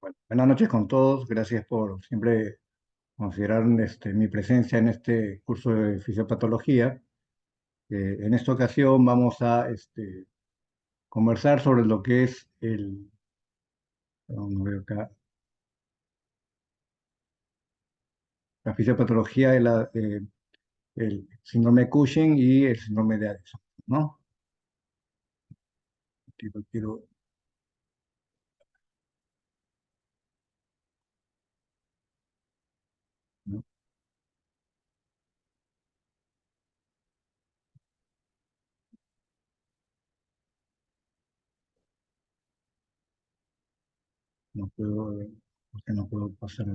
Bueno, buenas noches con todos. Gracias por siempre considerar mi presencia en este curso de fisiopatología. En esta ocasión vamos a conversar sobre lo que es vamos a ver acá, la fisiopatología el síndrome de Cushing y el síndrome de Addison, ¿no? Quiero, no, no puedo, porque no puedo pasar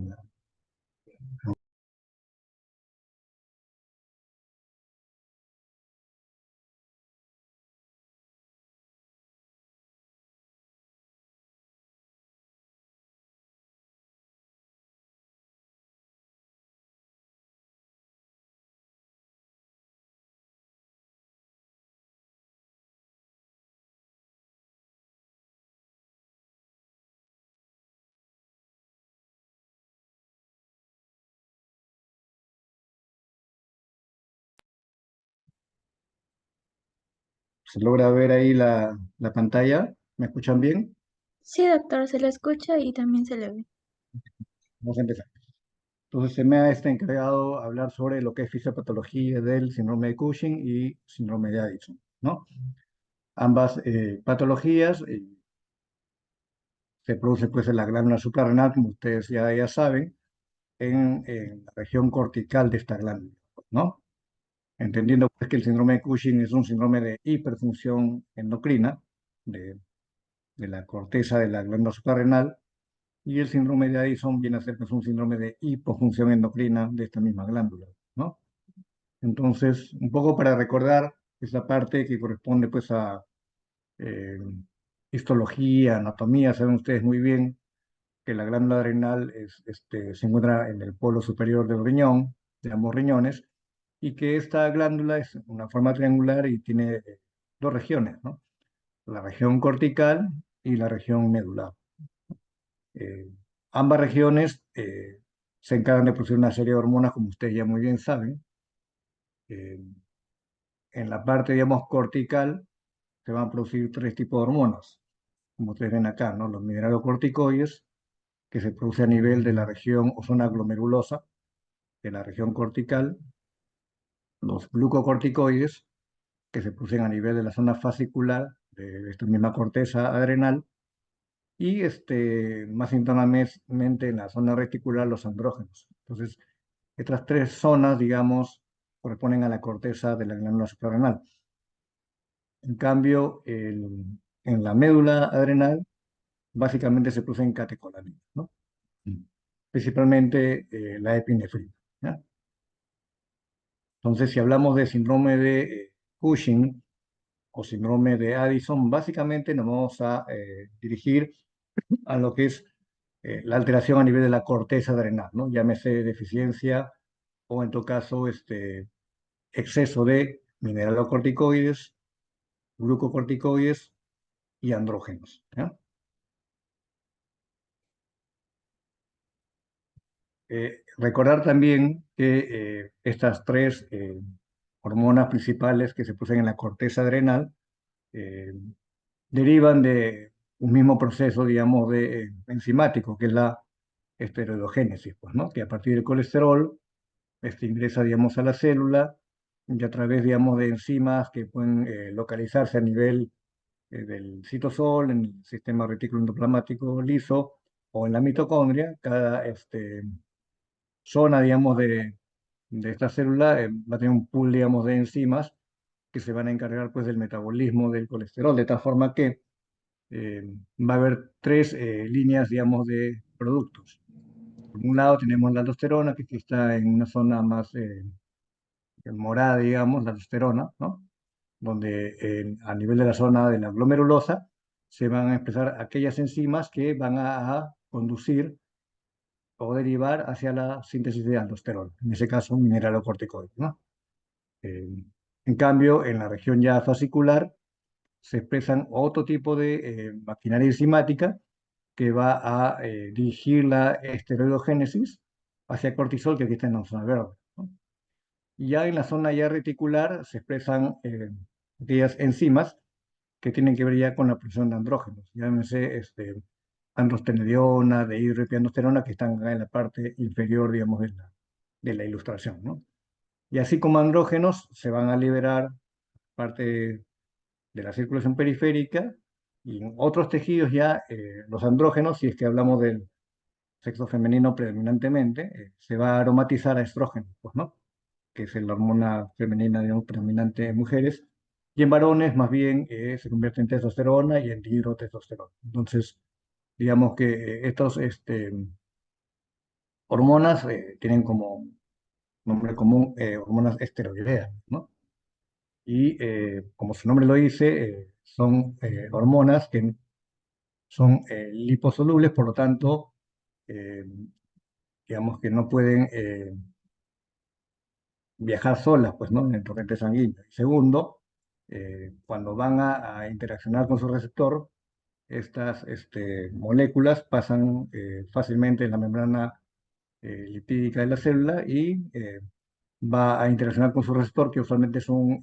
¿Se logra ver ahí la pantalla? ¿Me escuchan bien? Sí, doctor, se le escucha y también se le ve. Vamos a empezar. Entonces se me ha encargado hablar sobre lo que es fisiopatología del síndrome de Cushing y síndrome de Addison, ¿no? Ambas patologías se produce pues en la glándula suprarrenal, como ustedes ya saben, en la región cortical de esta glándula, ¿no? Entendiendo pues que el síndrome de Cushing es un síndrome de hiperfunción endocrina de, de la corteza de la glándula suprarrenal y el síndrome de Addison viene a ser pues un síndrome de hipofunción endocrina de esta misma glándula, ¿no? Entonces, un poco para recordar esa parte que corresponde pues a eh, histología, anatomía, saben ustedes muy bien que la glándula adrenal se encuentra en el polo superior del riñón, de ambos riñones, y que esta glándula es una forma triangular y tiene dos regiones, ¿no? La región cortical y la región medular. Eh, Ambas regiones se encargan de producir una serie de hormonas, como ustedes ya muy bien saben. Eh, en la parte, digamos, cortical se van a producir tres tipos de hormonas, como ustedes ven acá, ¿no? Los mineralocorticoides, que se produce a nivel de la región o zona glomerulosa, de la región cortical, los glucocorticoides, que se producen a nivel de la zona fascicular de esta misma corteza adrenal, y más internamente en la zona reticular los andrógenos. Entonces, estas tres zonas, digamos, corresponden a la corteza de la glándula suprarrenal. En cambio, en la médula adrenal, básicamente se producen catecolaminas, ¿no? Principalmente la epinefrina, ¿ya? Entonces, si hablamos de síndrome de Cushing o síndrome de Addison, básicamente nos vamos a dirigir a lo que es la alteración a nivel de la corteza adrenal, ¿no? Llámese deficiencia o en todo caso exceso de mineralocorticoides, glucocorticoides y andrógenos, ¿ya? Recordar también que estas tres hormonas principales que se producen en la corteza adrenal eh, derivan de un mismo proceso, digamos, enzimático, que es la esteroidogénesis, pues, ¿no? Que a partir del colesterol ingresa, digamos, a la célula y a través, digamos, de enzimas que pueden localizarse a nivel del citosol, en el sistema retículo endoplasmático liso o en la mitocondria, cada zona, digamos, de esta célula va a tener un pool, digamos, de enzimas que se van a encargar, pues, del metabolismo del colesterol, de tal forma que eh, va a haber tres líneas, digamos, de productos. Por un lado tenemos la aldosterona, que aquí está en una zona más morada, digamos, la aldosterona, ¿no? Donde a nivel de la zona de la glomerulosa se van a expresar aquellas enzimas que van a conducir o derivar hacia la síntesis de aldosterona, en ese caso mineralocorticoides, ¿no? Eh, en cambio, en la región ya fascicular se expresan otro tipo de maquinaria enzimática que va a dirigir la esteroidogénesis hacia cortisol, que aquí está en la zona verde, ¿no? Y ya en la zona ya reticular se expresan aquellas enzimas que tienen que ver ya con la producción de andrógenos, llámese androstenediona, dehidroepiandrosterona, que están acá en la parte inferior, digamos, de la ilustración, ¿no? Y así como andrógenos, se van a liberar parte de la circulación periférica y en otros tejidos ya los andrógenos, si es que hablamos del sexo femenino predominantemente, se va a aromatizar a estrógeno, pues, ¿no? Que es la hormona femenina, digamos, predominante en mujeres, y en varones más bien se convierte en testosterona y en dihidrotestosterona. Entonces, digamos que estas hormonas tienen como nombre común hormonas esteroideas, ¿no? Y como su nombre lo dice, son hormonas que son liposolubles, por lo tanto, eh, digamos que no pueden viajar solas, pues, ¿no? En el torrente sanguíneo. Y segundo, cuando van a interaccionar con su receptor, estas moléculas pasan fácilmente en la membrana lipídica de la célula y va a interaccionar con su receptor, que usualmente es un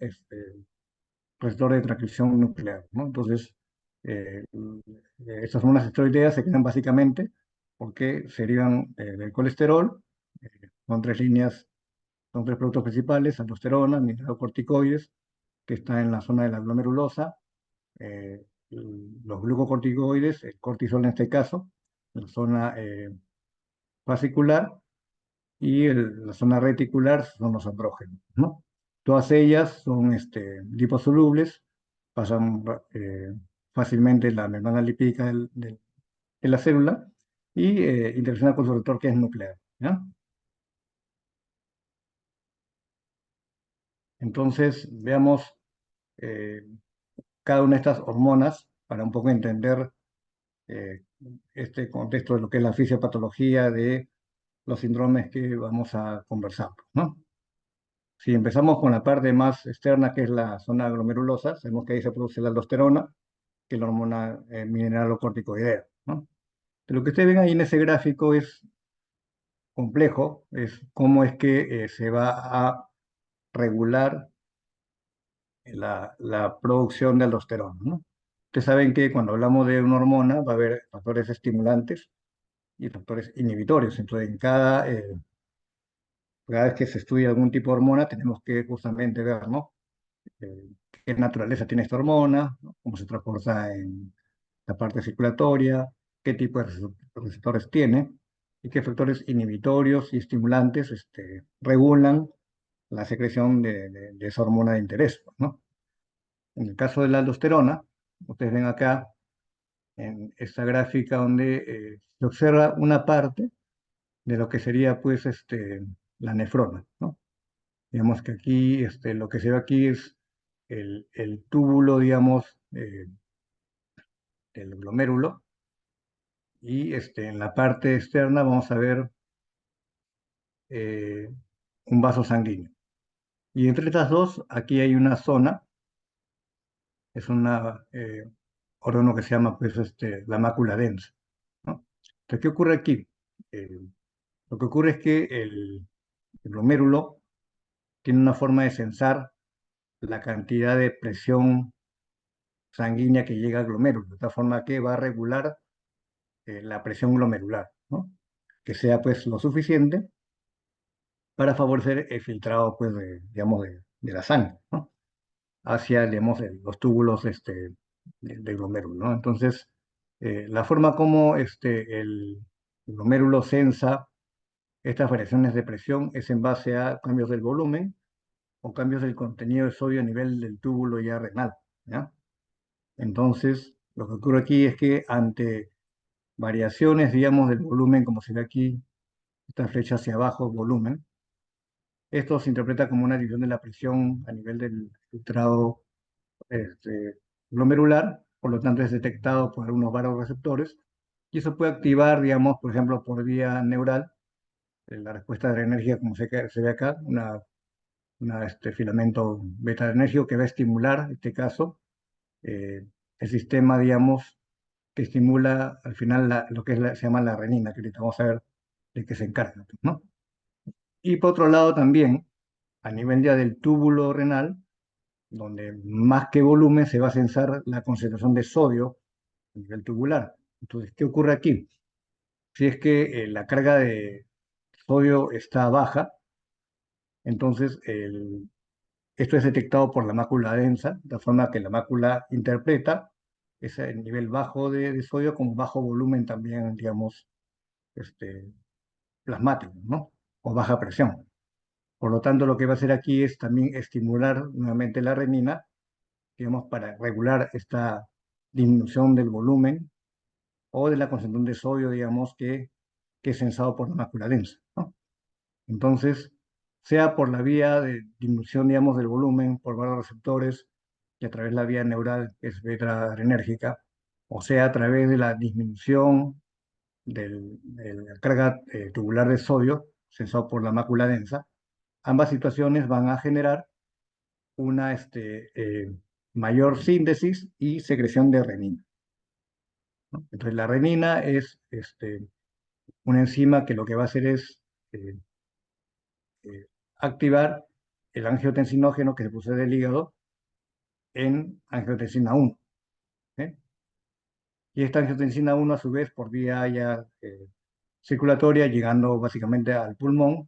receptor de transcripción nuclear, ¿no? Entonces, estas hormonas esteroideas se crean básicamente porque se derivan del colesterol, son tres líneas, son tres productos principales: aldosterona, mineralocorticoides, que está en la zona de la glomerulosa, los glucocorticoides, el cortisol en este caso, en la zona fascicular, y la zona reticular son los andrógenos, ¿no? Todas ellas son liposolubles, pasan fácilmente la membrana lipídica de la célula y interaccionan con su receptor, que es nuclear, ¿ya? Entonces, veamos eh, cada una de estas hormonas para un poco entender eh, este contexto de lo que es la fisiopatología de los síndromes que vamos a conversar, ¿no? Si empezamos con la parte más externa, que es la zona glomerulosa, sabemos que ahí se produce la aldosterona, que es la hormona mineralocorticoidea, ¿no? Pero lo que ustedes ven ahí en ese gráfico es complejo, es cómo es que se va a regular la producción de aldosterona, ¿no? Ustedes saben que cuando hablamos de una hormona va a haber factores estimulantes y factores inhibitorios. Entonces, cada vez que se estudia algún tipo de hormona, tenemos que justamente ver, ¿no? Eh, qué naturaleza tiene esta hormona, ¿no? Cómo se transporta en la parte circulatoria, qué tipo de receptores tiene y qué factores inhibitorios y estimulantes regulan la secreción de esa hormona de interés, ¿no? En el caso de la aldosterona, ustedes ven acá en esta gráfica donde se observa una parte de lo que sería, pues, la nefrona, ¿no? Digamos que aquí, lo que se ve aquí es el túbulo, digamos, del glomérulo, y en la parte externa vamos a ver eh, un vaso sanguíneo. Y entre estas dos, aquí hay una zona, es una órgano que se llama, pues, la mácula densa, ¿no? Entonces, ¿qué ocurre aquí? Eh, lo que ocurre es que el glomérulo tiene una forma de censar la cantidad de presión sanguínea que llega al glomérulo, de tal forma que va a regular la presión glomerular, ¿no? Que sea, pues, lo suficiente para favorecer el filtrado, pues, digamos, de la sangre, ¿no? Hacia, digamos, los túbulos del glomérulo, ¿no? Entonces, la forma como el glomérulo sensa estas variaciones de presión es en base a cambios del volumen o cambios del contenido de sodio a nivel del túbulo ya renal, ¿ya? Entonces, lo que ocurre aquí es que ante variaciones, digamos, del volumen, como se ve aquí, esta flecha hacia abajo, volumen, esto se interpreta como una disminución de la presión a nivel del filtrado glomerular, por lo tanto es detectado por algunos vasoreceptores, y eso puede activar, digamos, por ejemplo, por vía neural, la respuesta de la energía, como se ve acá, filamento beta-adrenérgico que va a estimular, en este caso, el sistema, digamos, que estimula al final lo que es se llama la renina, que ahorita vamos a ver de qué se encarga, ¿no? Y por otro lado también, a nivel ya del túbulo renal, donde más que volumen se va a censar la concentración de sodio a nivel tubular. Entonces, ¿qué ocurre aquí? Si es que la carga de sodio está baja, entonces esto es detectado por la mácula densa, de forma que la mácula interpreta ese nivel bajo de sodio como bajo volumen también, digamos, este, plasmático, ¿no? O baja presión. Por lo tanto, lo que va a hacer aquí es también estimular nuevamente la renina, digamos, para regular esta disminución del volumen o de la concentración de sodio, digamos, que es sensado por la mácula densa, ¿no? Entonces, sea por la vía de disminución, digamos, del volumen por varios receptores y a través de la vía neural, que es beta adrenérgica, o sea a través de la disminución de la carga tubular de sodio, sensado por la mácula densa, ambas situaciones van a generar una mayor síntesis y secreción de renina, ¿no? Entonces, la renina es una enzima que lo que va a hacer es eh, eh, activar el angiotensinógeno que se produce del hígado en angiotensina 1. ¿Eh? Y esta angiotensina 1, a su vez, por vía ya circulatoria, llegando básicamente al pulmón,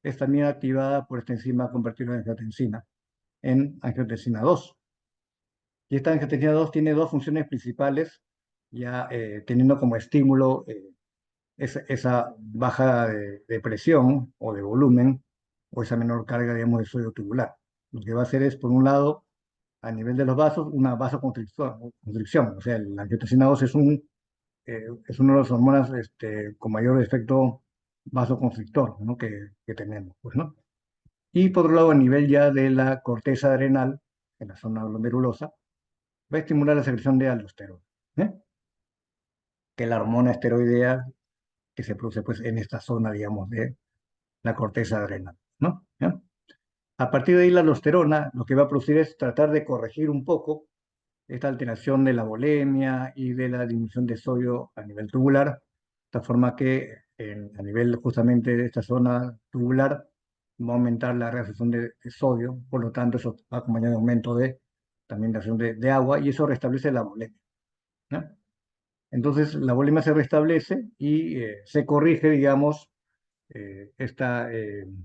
es también activada por esta enzima convertida en angiotensina en angiotensina 2. Y esta angiotensina 2 tiene dos funciones principales, ya teniendo como estímulo esa baja de presión o de volumen o esa menor carga, digamos, de sodio tubular. Lo que va a hacer es, por un lado, a nivel de los vasos, una vasoconstricción. O sea, la angiotensina 2 es uno de los hormonas con mayor efecto vasoconstrictor, ¿no? que tenemos, pues, ¿no? Y por otro lado, a nivel ya de la corteza adrenal, en la zona glomerulosa, va a estimular la secreción de aldosterona, ¿eh? Que es la hormona esteroidea que se produce pues, en esta zona, digamos, de la corteza adrenal, ¿no? ¿Ya? A partir de ahí, la aldosterona lo que va a producir es tratar de corregir un poco esta alteración de la volemia y de la disminución de sodio a nivel tubular, de esta forma que a nivel justamente de esta zona tubular va a aumentar la reabsorción de sodio, por lo tanto eso va acompañado de aumento de también de acción de agua y eso restablece la volemia, ¿no? Entonces la volemia se restablece y se corrige, digamos,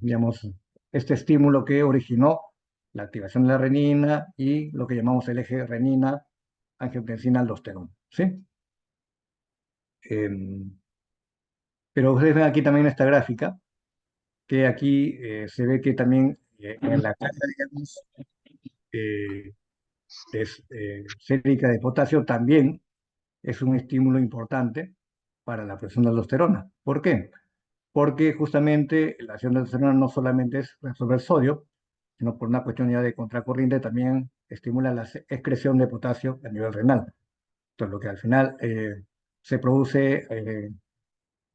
digamos, este estímulo que originó la activación de la renina y lo que llamamos el eje renina, angiotensina, aldosterona, ¿sí? Pero ustedes ven aquí también esta gráfica, que aquí se ve que también en la carga, digamos, eh, sérica de potasio también es un estímulo importante para la presión de aldosterona. ¿Por qué? Porque justamente la acción de aldosterona no solamente es reabsorber sodio, sino por una cuestión ya de contracorriente también estimula la excreción de potasio a nivel renal. Entonces, lo que al final se produce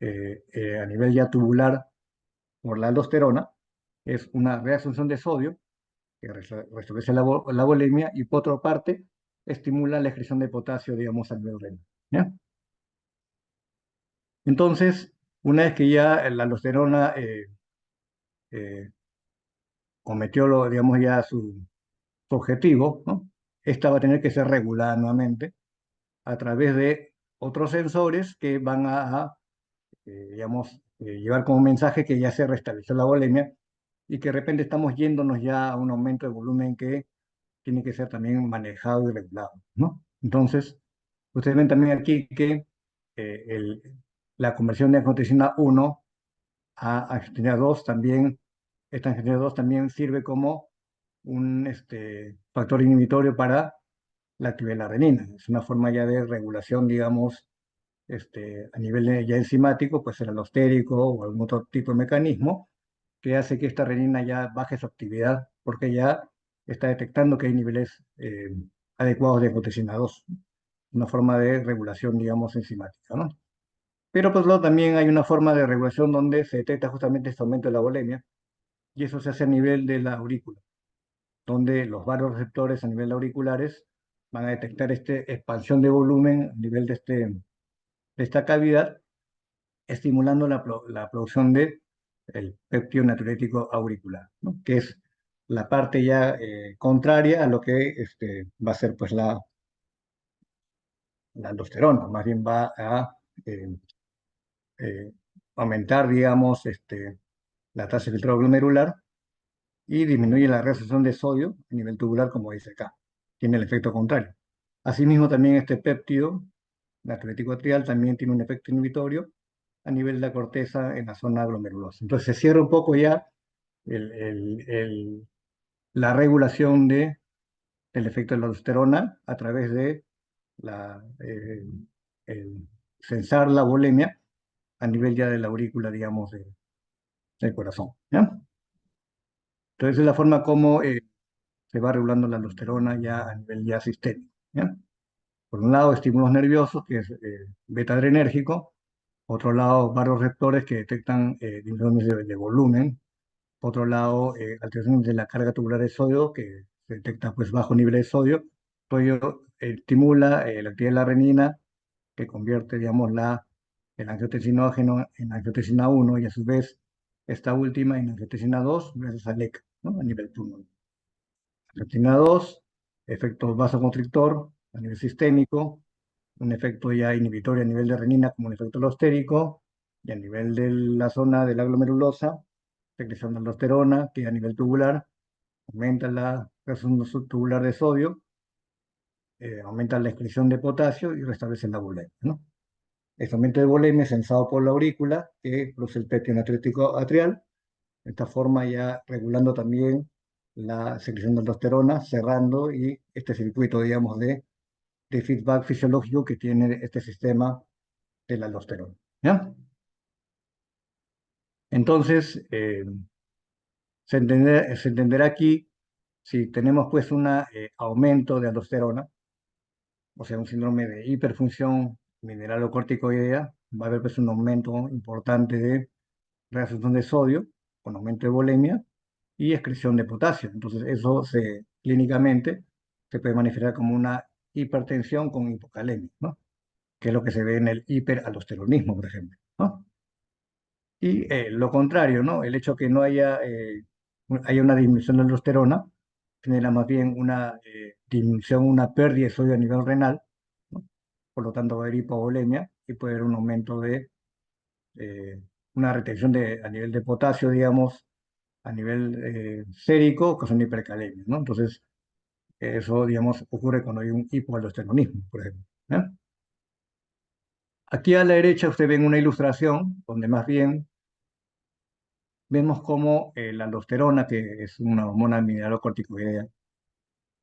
a nivel ya tubular por la aldosterona es una reabsorción de sodio que restablece la volemia y por otra parte estimula la excreción de potasio, digamos, a nivel renal, ¿ya? Entonces, una vez que ya la aldosterona eh, cometió, digamos, ya su objetivo, ¿no? Esta va a tener que ser regulada nuevamente a través de otros sensores que van digamos, llevar como mensaje que ya se restableció la volemia y que de repente estamos yéndonos ya a un aumento de volumen que tiene que ser también manejado y regulado, ¿no? Entonces, ustedes ven también aquí que eh, el- la conversión de angiotensina 1 a angiotensina 2 también, esta angiotensina 2 también sirve como un factor inhibitorio para la actividad de la renina. Es una forma ya de regulación, digamos, a nivel ya enzimático, pues el alostérico o algún otro tipo de mecanismo que hace que esta renina ya baje su actividad porque ya está detectando que hay niveles adecuados de angiotensina 2, una forma de regulación, digamos, enzimática, ¿no? Pero pues luego también hay una forma de regulación donde se detecta justamente este aumento de la volemia y eso se hace a nivel de la aurícula, donde los varios receptores a nivel auriculares van a detectar esta expansión de volumen a nivel de esta cavidad, estimulando la producción de el péptido natriurético auricular, ¿no? Que es la parte ya contraria a lo que va a ser pues la aldosterona, más bien va a eh, eh, aumentar, digamos, la tasa de filtrado glomerular y disminuye la reabsorción de sodio a nivel tubular, como dice acá. Tiene el efecto contrario. Asimismo, también este péptido natriurético atrial también tiene un efecto inhibitorio a nivel de la corteza en la zona glomerulosa. Entonces se cierra un poco ya el- el- el- la regulación del efecto de la aldosterona a través de el censar la volemia a nivel ya de la aurícula, digamos, del corazón, ¿ya? Entonces es la forma como se va regulando la aldosterona ya a nivel ya sistémico, ¿ya? Por un lado, estímulos nerviosos, que es beta adrenérgico. Por otro lado, varios receptores que detectan disminuciones de volumen. Por otro lado, alteraciones de la carga tubular de sodio, que se detecta pues bajo nivel de sodio. Todo ello estimula la actividad de la renina, que convierte, digamos, el angiotensinógeno en angiotensina 1 y a su vez esta última en angiotensina 2 gracias al ECA, ¿no? A nivel pulmonar. Angiotensina 2, efecto vasoconstrictor a nivel sistémico, un efecto ya inhibitorio a nivel de renina como un efecto alostérico, y a nivel de la zona de la glomerulosa, secreción de aldosterona, que a nivel tubular aumenta la presión subtubular de sodio, aumenta la excreción de potasio y restablece la bulimia, ¿no? Este aumento de volemia es sensado por la aurícula, que produce el péptido natriurético atrial, de esta forma ya regulando también la secreción de aldosterona, cerrando y este circuito, digamos, de feedback fisiológico que tiene este sistema de la aldosterona, ¿ya? Entonces, se entenderá aquí, si tenemos pues un aumento de aldosterona, o sea, un síndrome de hiperfunción mineralocorticoidea, va a haber pues un aumento importante de reabsorción de sodio, con aumento de volemia y excreción de potasio. Entonces, eso clínicamente se puede manifestar como una hipertensión con hipocalemia, ¿no? Que es lo que se ve en el hiperaldosteronismo, por ejemplo, ¿no? Y lo contrario, ¿no? El hecho que no haya una disminución de la aldosterona genera más bien una disminución, una pérdida de sodio a nivel renal, ¿no? Por lo tanto va a haber hipovolemia y puede haber un aumento eh, una retención a nivel de potasio, digamos, a nivel sérico, que son hipercalemia, ¿no? Entonces, eso, digamos, ocurre cuando hay un hipoaldosteronismo, por ejemplo, ¿eh? Aquí a la derecha usted ve una ilustración donde más bien vemos cómo la aldosterona, que es una hormona mineralocorticoidea,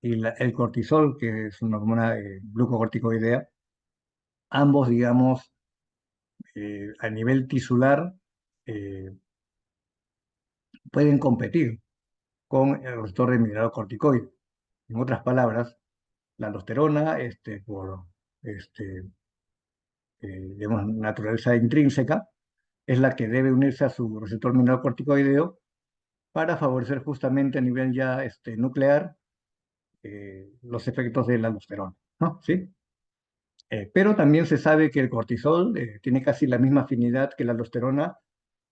y el cortisol, que es una hormona glucocorticoidea, ambos, digamos, a nivel tisular, eh, pueden competir con el receptor de mineralocorticoide. En otras palabras, la aldosterona, por este, digamos, naturaleza intrínseca, es la que debe unirse a su receptor mineralocorticoideo para favorecer justamente a nivel ya nuclear los efectos de la aldosterona, ¿no? ¿Sí? Pero también se sabe que el cortisol tiene casi la misma afinidad que la aldosterona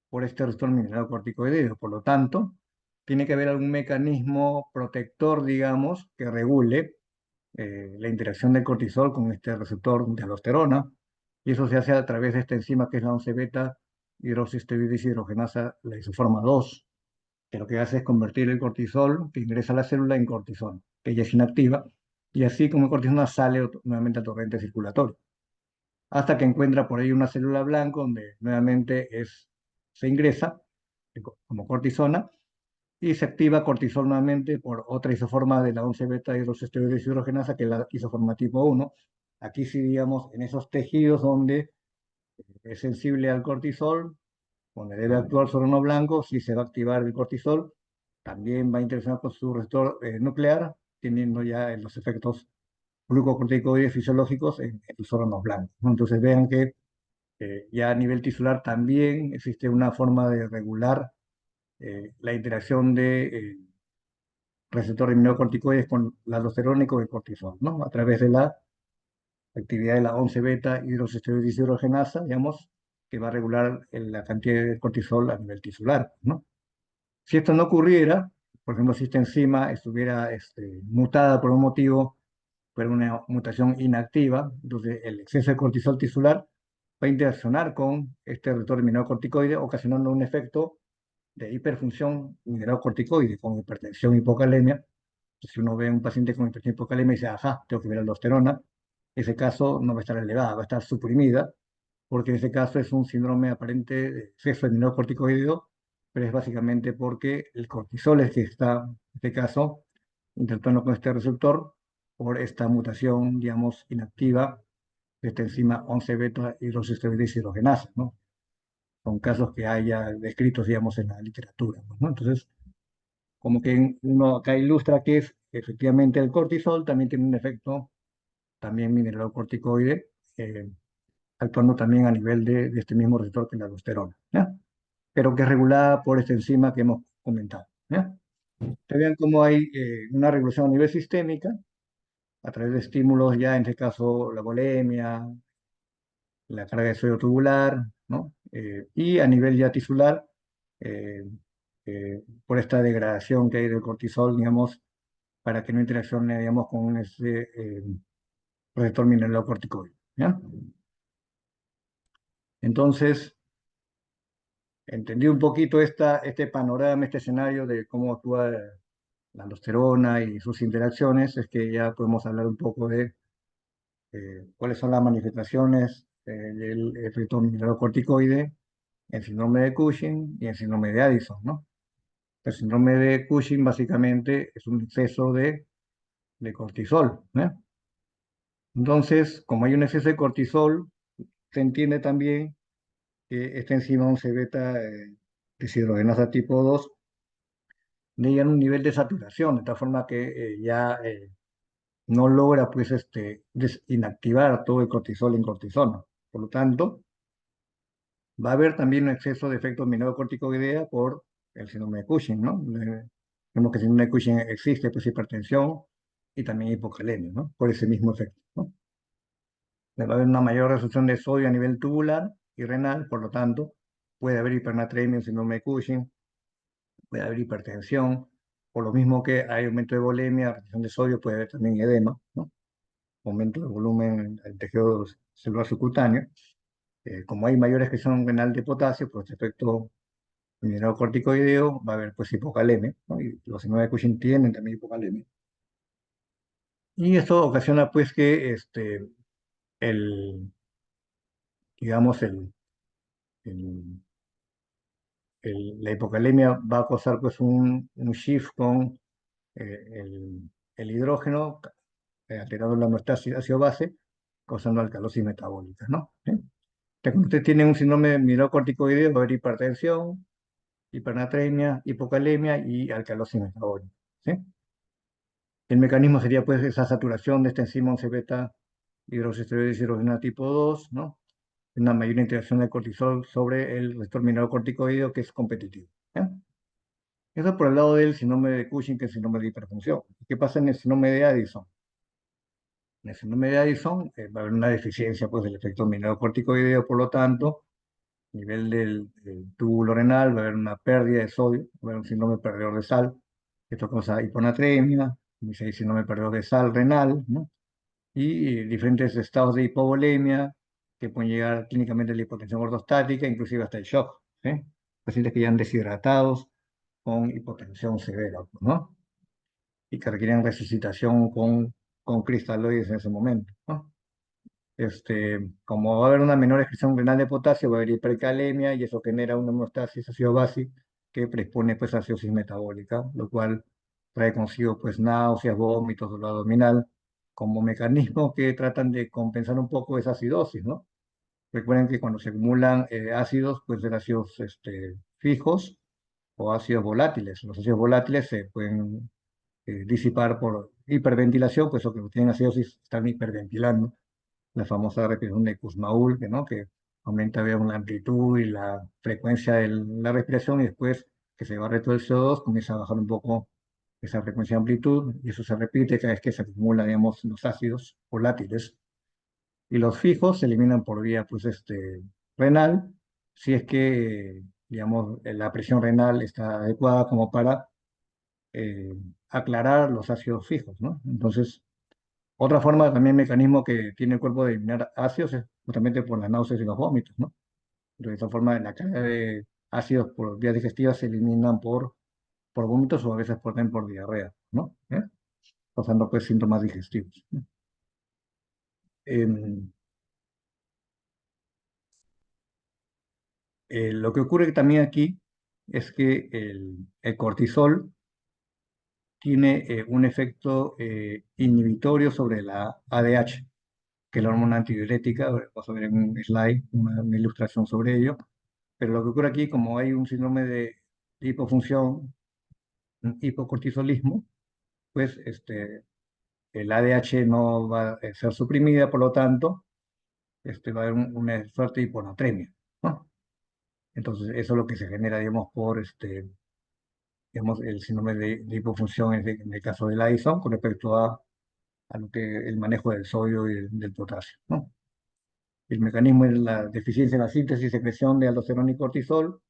por este receptor mineralocorticoideo. Por lo tanto, tiene que haber algún mecanismo protector, digamos, que regule la interacción del cortisol con este receptor de aldosterona, y eso se hace a través de esta enzima que es la 11-beta hidroxiesteroidishidrogenasa, la isoforma 2, que lo que hace es convertir el cortisol que ingresa a la célula en cortisol, que ya es inactiva, y así como el cortisol sale nuevamente al torrente circulatorio, hasta que encuentra por ahí una célula blanca donde nuevamente se ingresa como cortisona y se activa cortisol nuevamente por otra isoforma de la 11-beta hidroxiesteroidishidrogenasa, que es la isoforma tipo 1. Aquí sí, digamos, en esos tejidos donde es sensible al cortisol, donde debe actuar sobre uno blanco, si se va a activar el cortisol, también va a interaccionar con su receptor nuclear, teniendo ya los efectos glucocorticoides fisiológicos en los órganos blancos, ¿no? Entonces vean que ya a nivel tisular también existe una forma de regular la interacción de receptor de mineralocorticoides con la aldosterona y con el cortisol, ¿no? A través de la actividad de la 11 beta hidroxiesteroide deshidrogenasa, digamos, que va a regular la cantidad de cortisol a nivel tisular, ¿no? Si esto no ocurriera, por ejemplo, si esta enzima estuviera mutada por un motivo, fuera una mutación inactiva, entonces el exceso de cortisol tisular va a interaccionar con este receptor mineralocorticoide, ocasionando un efecto de hiperfunción mineralocorticoide con hipertensión y hipocalemia. Si uno ve a un paciente con hipertensión y hipocalemia y dice, ajá, tengo que ver aldosterona, ese caso no va a estar elevada, va a estar suprimida, porque en ese caso es un síndrome aparente de exceso de mineralocorticoideo, pero es básicamente porque el cortisol es que está, en este caso, interactuando con este receptor por esta mutación, digamos, inactiva de esta enzima 11 beta hidroxiesteroide deshidrogenasa, ¿no? Son casos que haya descritos, digamos, en la literatura, pues, ¿no? Entonces, como que uno acá ilustra que es efectivamente el cortisol también tiene un efecto también mineralocorticoide, actuando también a nivel de este mismo receptor que la aldosterona, ¿ya? Pero que es regulada por esta enzima que hemos comentado, ¿ya? Te vean cómo hay una regulación a nivel sistémica, a través de estímulos ya, en este caso, la bulimia, la carga de sodio tubular, ¿no? Y a nivel ya tisular, eh, por esta degradación que hay del cortisol, digamos, para que no interaccione, digamos, con ese receptor mineralocorticoide, ¿ya? Entonces, entendí un poquito este panorama, este escenario de cómo actúa la aldosterona y sus interacciones, es que ya podemos hablar un poco de cuáles son las manifestaciones del efecto mineralocorticoide en síndrome de Cushing y en síndrome de Addison, ¿no? El síndrome de Cushing básicamente es un exceso de cortisol, ¿eh? Entonces, como hay un exceso de cortisol, se entiende también que esta enzima 11 beta deshidrogenasa tipo 2 llega un nivel de saturación, de tal forma que ya no logra pues inactivar todo el cortisol en cortisona. Por lo tanto, va a haber también un exceso de efectos mineralocorticoidea por el síndrome de Cushing, ¿no? Vemos que el síndrome de Cushing existe pues hipertensión y también hipocalemia, ¿no? Por ese mismo efecto, ¿no? Va a haber una mayor resolución de sodio a nivel tubular y renal, por lo tanto, puede haber hipernatremia en síndrome de Cushing, puede haber hipertensión, por lo mismo que hay aumento de volemia, retención de sodio, puede haber también edema, ¿no? Aumento del volumen del tejido celular subcutáneo. Como hay mayor excreción renal de potasio, por este efecto mineralocorticoideo, va a haber pues hipocalemia, ¿no? Y los síndromes de Cushing tienen también hipocalemia. Y esto ocasiona pues que el, digamos, el- la hipocalemia va a causar pues un shift con el hidrógeno, alterando la homeostasis ácido-base, causando alcalosis metabólica, ¿no? ¿Sí? Entonces, cuando usted tiene un síndrome mineralocorticoideo, va a haber hipertensión, hipernatremia, hipocalemia y alcalosis metabólica, ¿sí? El mecanismo sería pues esa saturación de esta enzima 11 beta hidroxiesteroide deshidrogenasa tipo 2, ¿no? Una mayor interacción del cortisol sobre el receptor mineralocorticoideo que es competitivo, ¿ya? Eso por el lado del síndrome de Cushing, que es el síndrome de hiperfunción. ¿Qué pasa en el síndrome de Addison? En el síndrome de Addison va a haber una deficiencia pues, del efecto mineralocorticoideo, por lo tanto, a nivel del túbulo renal va a haber una pérdida de sodio, va a haber un síndrome perdedor de sal, esto causa hiponatremia, dice ahí síndrome perdedor de sal renal, ¿no? Y diferentes estados de hipovolemia que pueden llegar clínicamente a la hipotensión ortostática, inclusive hasta el shock, ¿sí? Pacientes que ya han deshidratados con hipotensión severa, pues, ¿no? Y que requieren resucitación con cristaloides en ese momento, ¿no? Como va a haber una menor excreción renal de potasio, va a haber hipercalemia y eso genera una homeostasis ácido-base que predispone pues a acidosis metabólica, lo cual trae consigo pues náuseas, vómitos, dolor abdominal, como mecanismo que tratan de compensar un poco esa acidosis, ¿no? Recuerden que cuando se acumulan ácidos, pueden ser ácidos fijos o ácidos volátiles. Los ácidos volátiles se pueden disipar por hiperventilación, pues o que tienen acidosis están hiperventilando, la famosa respiración de Kussmaul, ¿no? Que aumenta digamos, la amplitud y la frecuencia de la respiración y después que se barre todo el CO2, comienza a bajar un poco esa frecuencia de amplitud, y eso se repite cada vez que se acumulan, digamos, los ácidos volátiles. Y los fijos se eliminan por vía, pues, renal, si es que, digamos, la presión renal está adecuada como para eh, aclarar los ácidos fijos, ¿no? Entonces, otra forma, también mecanismo que tiene el cuerpo de eliminar ácidos es justamente por las náuseas y los vómitos, ¿no? De esta forma, la carga de ácidos por vías digestivas se eliminan por vómitos o a veces también por diarrea, ¿no? Causando pues síntomas digestivos, ¿no? Em, lo que ocurre también aquí es que el cortisol tiene un efecto inhibitorio sobre la ADH, que es la hormona antidiurética. Vamos a ver en un slide una ilustración sobre ello. Pero lo que ocurre aquí, como hay un síndrome de hipofunción, un hipocortisolismo, pues el ADH no va a ser suprimida, por lo tanto, va a haber una fuerte hiponatremia, ¿no? Entonces, eso es lo que se genera, digamos, por digamos, el síndrome de hipofunción en el caso del Addison con respecto a lo que el manejo del sodio y del potasio, ¿no? El mecanismo es la deficiencia en la síntesis y secreción de aldosterona y cortisol,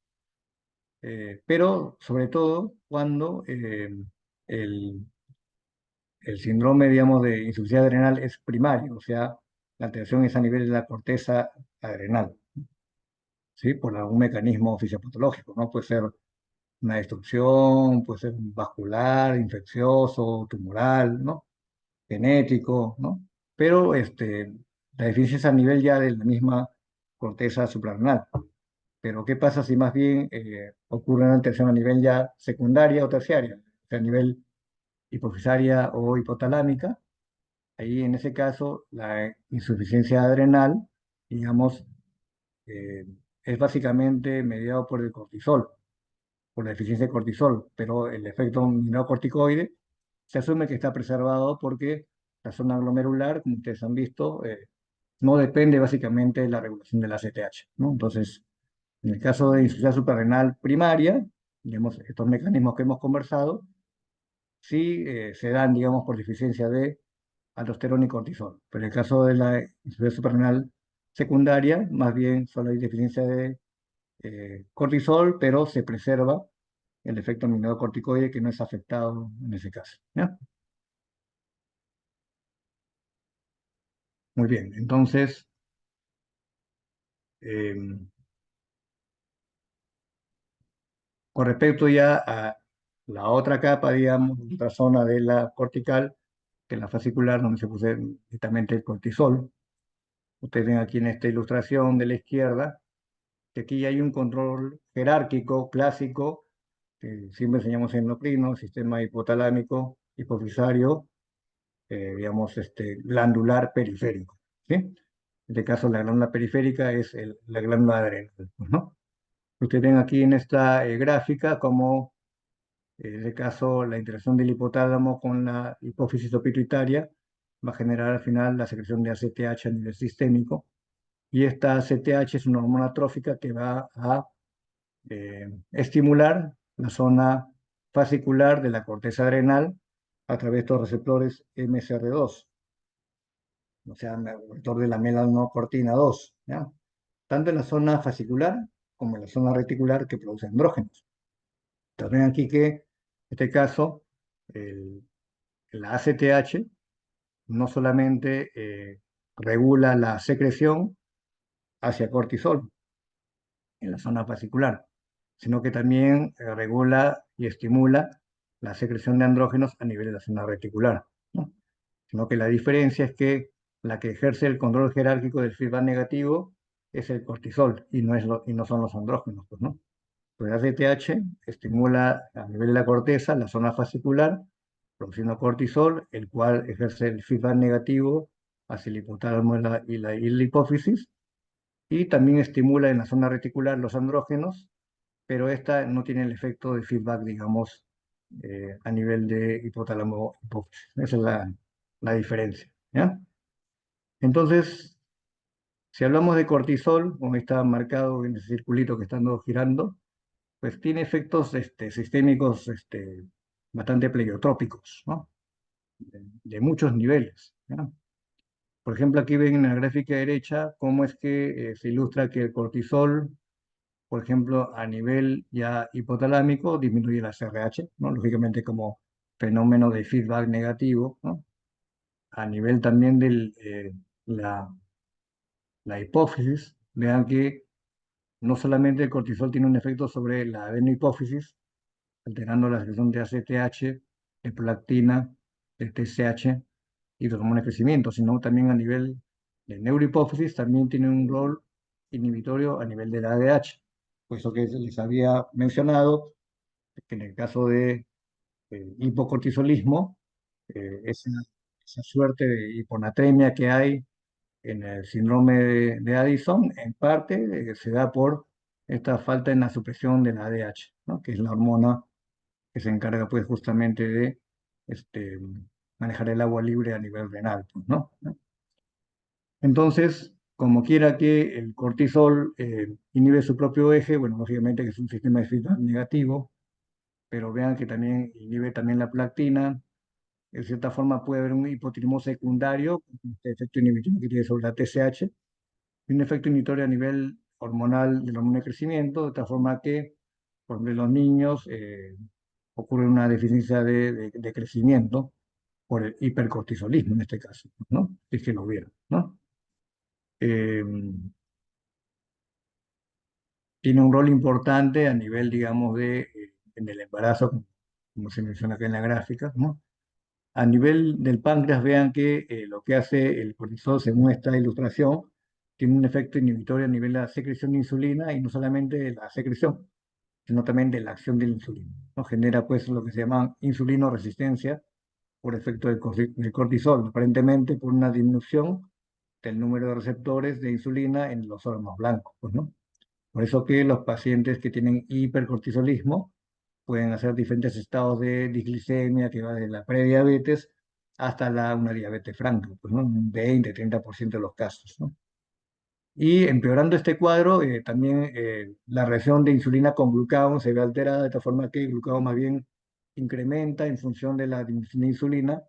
pero sobre todo cuando el, el síndrome, digamos, de insuficiencia adrenal es primario, o sea, la alteración es a nivel de la corteza adrenal, ¿sí? Por algún mecanismo fisiopatológico, ¿no? Puede ser una destrucción, puede ser vascular, infeccioso, tumoral, ¿no? Genético, ¿no? Pero la deficiencia es a nivel ya de la misma corteza suprarrenal. Pero ¿qué pasa si más bien ocurre una alteración a nivel ya secundaria o terciaria? O sea, a nivel hipofisaria o hipotalámica. Ahí en ese caso la insuficiencia adrenal, digamos, eh, es básicamente mediado por el cortisol, por la deficiencia de cortisol, pero el efecto mineralocorticoide se asume que está preservado porque la zona glomerular, como ustedes han visto, no depende básicamente de la regulación de la ACTH, ¿no? Entonces, en el caso de insuficiencia suprarrenal primaria, digamos, estos mecanismos que hemos conversado, sí se dan, digamos, por deficiencia de aldosterona y cortisol. Pero en el caso de la insuficiencia suprarrenal secundaria, más bien solo hay deficiencia de cortisol, pero se preserva el efecto mineralocorticoide que no es afectado en ese caso, ¿ya? Muy bien, entonces, eh, con respecto ya a la otra capa, digamos, otra zona de la cortical, que es la fascicular, donde se produce directamente el cortisol. Ustedes ven aquí en esta ilustración de la izquierda que aquí hay un control jerárquico clásico que siempre enseñamos en endocrino, sistema hipotalámico, hipofisario, digamos, glandular periférico, ¿sí? En este caso, la glándula periférica es la glándula adrenal, pues, ¿no? Ustedes ven aquí en esta gráfica cómo, en este caso, la interacción del hipotálamo con la hipófisis o pituitaria va a generar al final la secreción de ACTH a nivel sistémico, y esta ACTH es una hormona trófica que va a estimular la zona fascicular de la corteza adrenal a través de estos receptores MSR2, o sea, el receptor de la melanocortina 2, ¿ya? Tanto en la zona fascicular como en la zona reticular que produce andrógenos. Entonces ven aquí que, en este caso, el, la ACTH no solamente regula la secreción hacia cortisol en la zona fascicular, sino que también regula y estimula la secreción de andrógenos a nivel de la zona reticular, ¿no? Sino que la diferencia es que la que ejerce el control jerárquico del feedback negativo es el cortisol y no son los andrógenos, pues, ¿no? Pues el ACTH estimula a nivel de la corteza la zona fascicular, produciendo cortisol, el cual ejerce el feedback negativo hacia el hipotálamo y la hipófisis, y también estimula en la zona reticular los andrógenos, pero esta no tiene el efecto de feedback, digamos, a nivel de hipotálamo hipófisis. Esa es la diferencia, ¿ya? Entonces, si hablamos de cortisol, como está marcado en ese circulito que están girando, pues tiene efectos sistémicos bastante pleiotrópicos, ¿no? De muchos niveles, ¿no? Por ejemplo, aquí ven en la gráfica derecha cómo es que se ilustra que el cortisol, por ejemplo, a nivel ya hipotalámico, disminuye la CRH, ¿no? Lógicamente como fenómeno de feedback negativo, ¿no? A nivel también de la hipófisis, vean que no solamente el cortisol tiene un efecto sobre la adenohipófisis, alterando la secreción de ACTH, de prolactina, de TSH y de hormona de crecimiento, sino también a nivel de neurohipófisis, también tiene un rol inhibitorio a nivel de la ADH. Por eso que les había mencionado que en el caso de hipocortisolismo, esa suerte de hiponatremia que hay en el síndrome de Addison, en parte se da por esta falta en la supresión de la ADH, ¿no? Que es la hormona que se encarga pues justamente de este, manejar el agua libre a nivel renal, pues, ¿no? Entonces, como quiera que el cortisol inhibe su propio eje, bueno, lógicamente que es un sistema de feedback negativo, pero vean que también inhibe también la prolactina. De cierta forma puede haber un hipotiroidismo secundario, este efecto inhibitorio que tiene sobre la TSH, y un efecto inhibitorio a nivel hormonal del hormona de crecimiento, de tal forma que, por ejemplo, en los niños ocurre una deficiencia de crecimiento por el hipercortisolismo en este caso, ¿no? Si es que lo vieron, ¿no? Eh, Tiene un rol importante a nivel, digamos, en el embarazo, como se menciona acá en la gráfica, ¿no? A nivel del páncreas, vean que lo que hace el cortisol, según esta ilustración, tiene un efecto inhibitorio a nivel de la secreción de insulina y no solamente de la secreción, sino también de la acción de la insulina, ¿no? Genera pues lo que se llama insulinoresistencia por efecto del cortisol, aparentemente por una disminución del número de receptores de insulina en los órganos blancos, pues, ¿no? Por eso que los pacientes que tienen hipercortisolismo pueden hacer diferentes estados de disglicemia que va de la prediabetes hasta una diabetes franca, pues, ¿no? Un 20-30% de los casos, ¿no? Y empeorando este cuadro, también la reacción de insulina con glucagón se ve alterada de tal forma que el glucagón más bien incrementa en función de la disminución de insulina,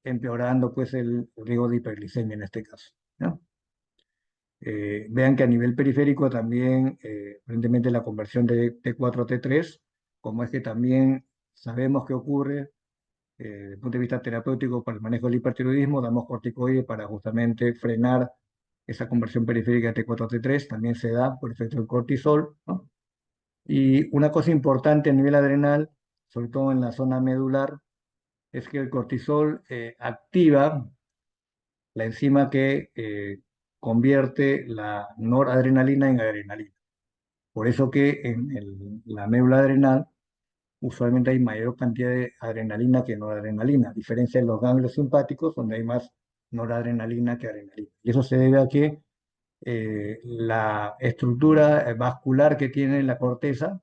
empeorando pues el riesgo de hiperglicemia en este caso, ¿no? Vean que a nivel periférico también, aparentemente la conversión de T4 a T3, como es que también sabemos que ocurre desde el punto de vista terapéutico para el manejo del hipertiroidismo, damos corticoides para justamente frenar esa conversión periférica de T4 a T3, también se da por efecto del cortisol, ¿no? Y una cosa importante a nivel adrenal, sobre todo en la zona medular, es que el cortisol activa la enzima que convierte la noradrenalina en adrenalina. Por eso que en la médula adrenal usualmente hay mayor cantidad de adrenalina que noradrenalina, a diferencia de los ganglios simpáticos, donde hay más noradrenalina que adrenalina. Y eso se debe a que la estructura vascular que tiene la corteza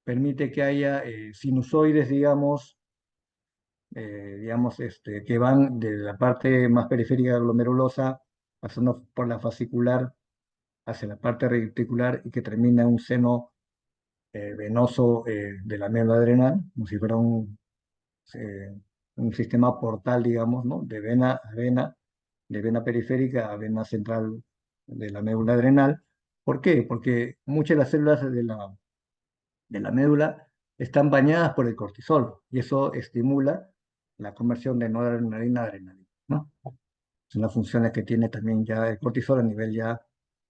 permite que haya sinusoides, digamos que van de la parte más periférica glomerulosa, pasando por la fascicular hacia la parte reticular y que termina en un seno venoso de la médula adrenal, como si fuera eh, un sistema portal, digamos, ¿no? De vena a vena, de vena periférica a vena central de la médula adrenal. ¿Por qué? Porque muchas de las células de la médula están bañadas por el cortisol y eso estimula la conversión de noradrenalina a adrenalina, ¿no? Son las funciones que tiene también ya el cortisol a nivel ya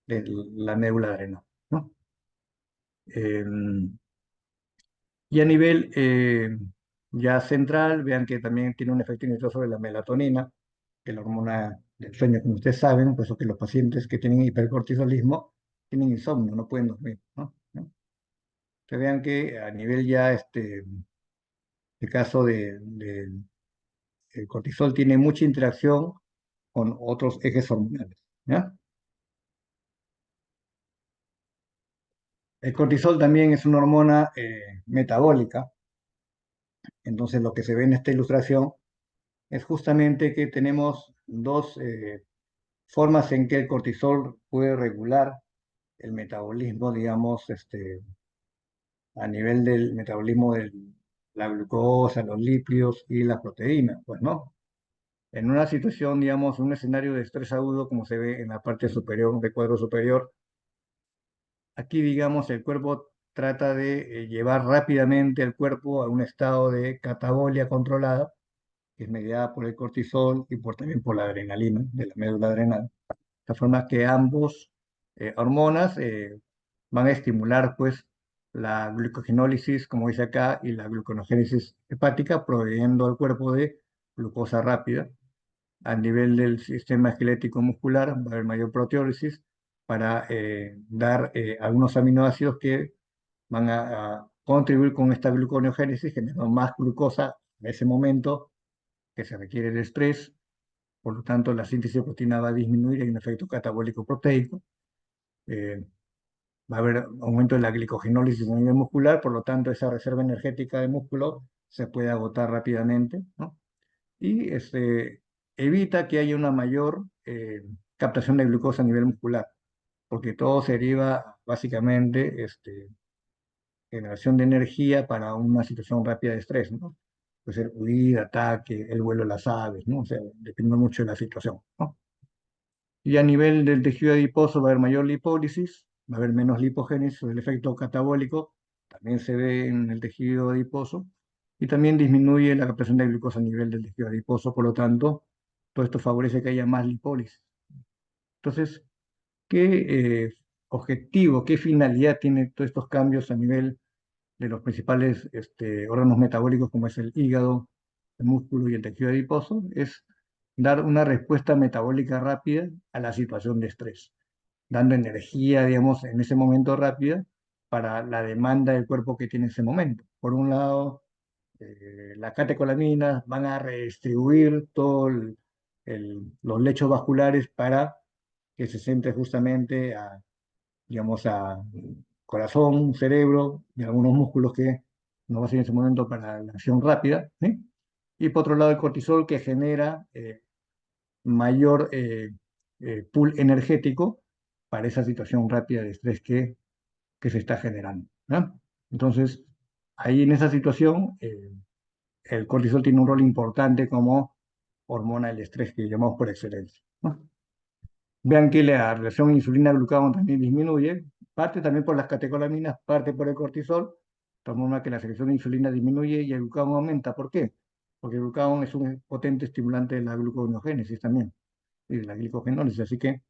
de la médula adrenal, ¿no? Em, y a nivel ya central, vean que también tiene un efecto inhibitorio sobre la melatonina, que es la hormona del sueño, como ustedes saben, por eso que los pacientes que tienen hipercortisolismo tienen insomnio, no pueden dormir, ¿no? Que vean que a nivel ya, el caso el cortisol tiene mucha interacción con otros ejes hormonales, ¿ya? El cortisol también es una hormona metabólica, entonces lo que se ve en esta ilustración es justamente que tenemos dos formas en que el cortisol puede regular el metabolismo, digamos, a nivel del metabolismo la glucosa, los lípidos y las proteínas, pues, ¿no? En una situación, digamos, un escenario de estrés agudo, como se ve en la parte superior, de cuadro superior, aquí, digamos, el cuerpo trata de llevar rápidamente el cuerpo a un estado de catabolia controlada, que es mediada por el cortisol y también por la adrenalina, de la médula adrenal. De forma que ambos hormonas van a estimular, pues, la glucogenólisis, como dice acá, y la gluconogénesis hepática, proveyendo al cuerpo de glucosa rápida. A nivel del sistema esquelético muscular va a haber mayor proteólisis para dar algunos aminoácidos que van a contribuir con esta gluconeogénesis, generando más glucosa en ese momento que se requiere de estrés. Por lo tanto, la síntesis de proteína va a disminuir, hay un efecto catabólico proteico. eh, Va a haber aumento de la glicogenólisis a nivel muscular, por lo tanto, esa reserva energética de músculo se puede agotar rápidamente, ¿no? Y evita que haya una mayor captación de glucosa a nivel muscular, porque todo se deriva básicamente generación de energía para una situación rápida de estrés, ¿no? Puede ser huida, ataque, el vuelo de las aves, ¿no? O sea, depende mucho de la situación, ¿no? Y a nivel del tejido adiposo va a haber mayor lipólisis, va a haber menos lipogénesis, el efecto catabólico también se ve en el tejido adiposo, y también disminuye la captación de glucosa a nivel del tejido adiposo, por lo tanto, todo esto favorece que haya más lipólisis. Entonces, ¿qué objetivo, qué finalidad tienen todos estos cambios a nivel de los principales órganos metabólicos como es el hígado, el músculo y el tejido adiposo? Es dar una respuesta metabólica rápida a la situación de estrés, dando energía, digamos, en ese momento rápida para la demanda del cuerpo que tiene en ese momento. Por un lado, las catecolaminas van a redistribuir todos los lechos vasculares para que se centre justamente a, digamos, a corazón, cerebro y algunos músculos que no va a ser en ese momento para la acción rápida, ¿sí? Y por otro lado, el cortisol que genera mayor pool energético para esa situación rápida de estrés que se está generando, ¿no? Entonces, ahí en esa situación, el cortisol tiene un rol importante como hormona del estrés que llamamos por excelencia, ¿no? Vean que la relación insulina-glucagón también disminuye, parte también por las catecolaminas, parte por el cortisol, de forma que la secreción de insulina disminuye y el glucagón aumenta. ¿Por qué? Porque el glucagón es un potente estimulante de la gluconeogénesis también y de la glicogenólisis, así que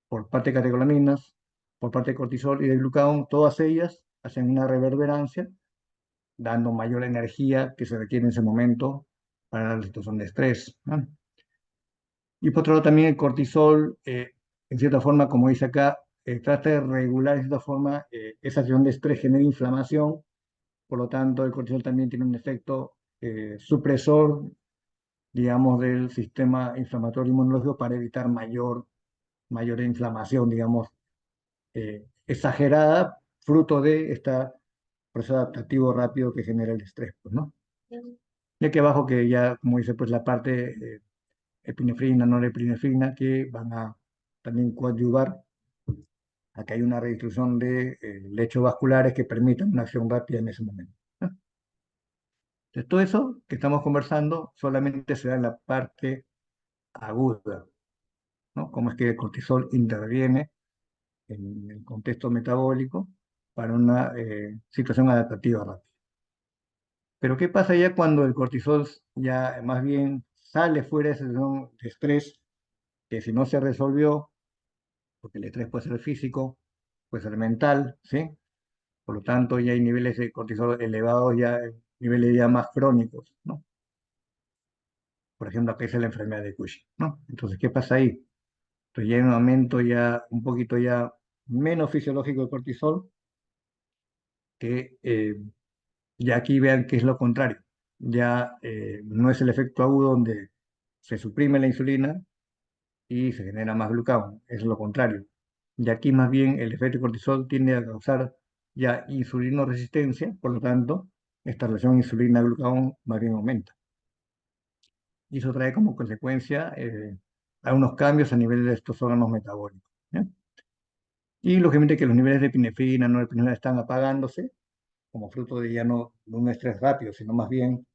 por parte de catecolaminas, por parte de cortisol y de glucagón, todas ellas hacen una reverberancia, dando mayor energía que se requiere en ese momento para la situación de estrés, ¿no? Y por otro lado también el cortisol, en cierta forma, como dice acá, trata de regular en cierta forma esa situación de estrés genera inflamación, por lo tanto el cortisol también tiene un efecto supresor, digamos, del sistema inflamatorio inmunológico para evitar mayor inflamación, digamos, exagerada, fruto de este proceso adaptativo rápido que genera el estrés, pues, ¿no? Y aquí abajo que ya, como dice, pues la parte epinefrina, norepinefrina, que van a también coadyuvar a que haya una redistribución de lechos vasculares que permitan una acción rápida en ese momento, ¿no? Entonces, todo eso que estamos conversando solamente se da en la parte aguda, ¿no? Cómo es que el cortisol interviene en el contexto metabólico para una situación adaptativa rápida. Pero ¿qué pasa ya cuando el cortisol ya más bien sale fuera de esa situación de estrés, que si no se resolvió, porque el estrés puede ser físico, puede ser mental, ¿sí? Por lo tanto, ya hay niveles de cortisol elevados, ya niveles ya más crónicos, ¿no? Por ejemplo, acá es la enfermedad de Cushing, ¿no? Entonces, ¿qué pasa ahí? Entonces ya hay un aumento ya un poquito ya menos fisiológico de cortisol, que ya aquí vean que es lo contrario. Ya no es el efecto agudo donde se suprime la insulina y se genera más glucagón, es lo contrario. Y aquí más bien el efecto cortisol tiende a causar ya insulinoresistencia, por lo tanto, esta relación insulina-glucagón más bien aumenta. Y eso trae como consecuencia algunos cambios a nivel de estos órganos metabólicos, ¿ya? Y lógicamente que los niveles de epinefrina, norepinefrina están apagándose, como fruto de ya no de un estrés rápido, sino más bien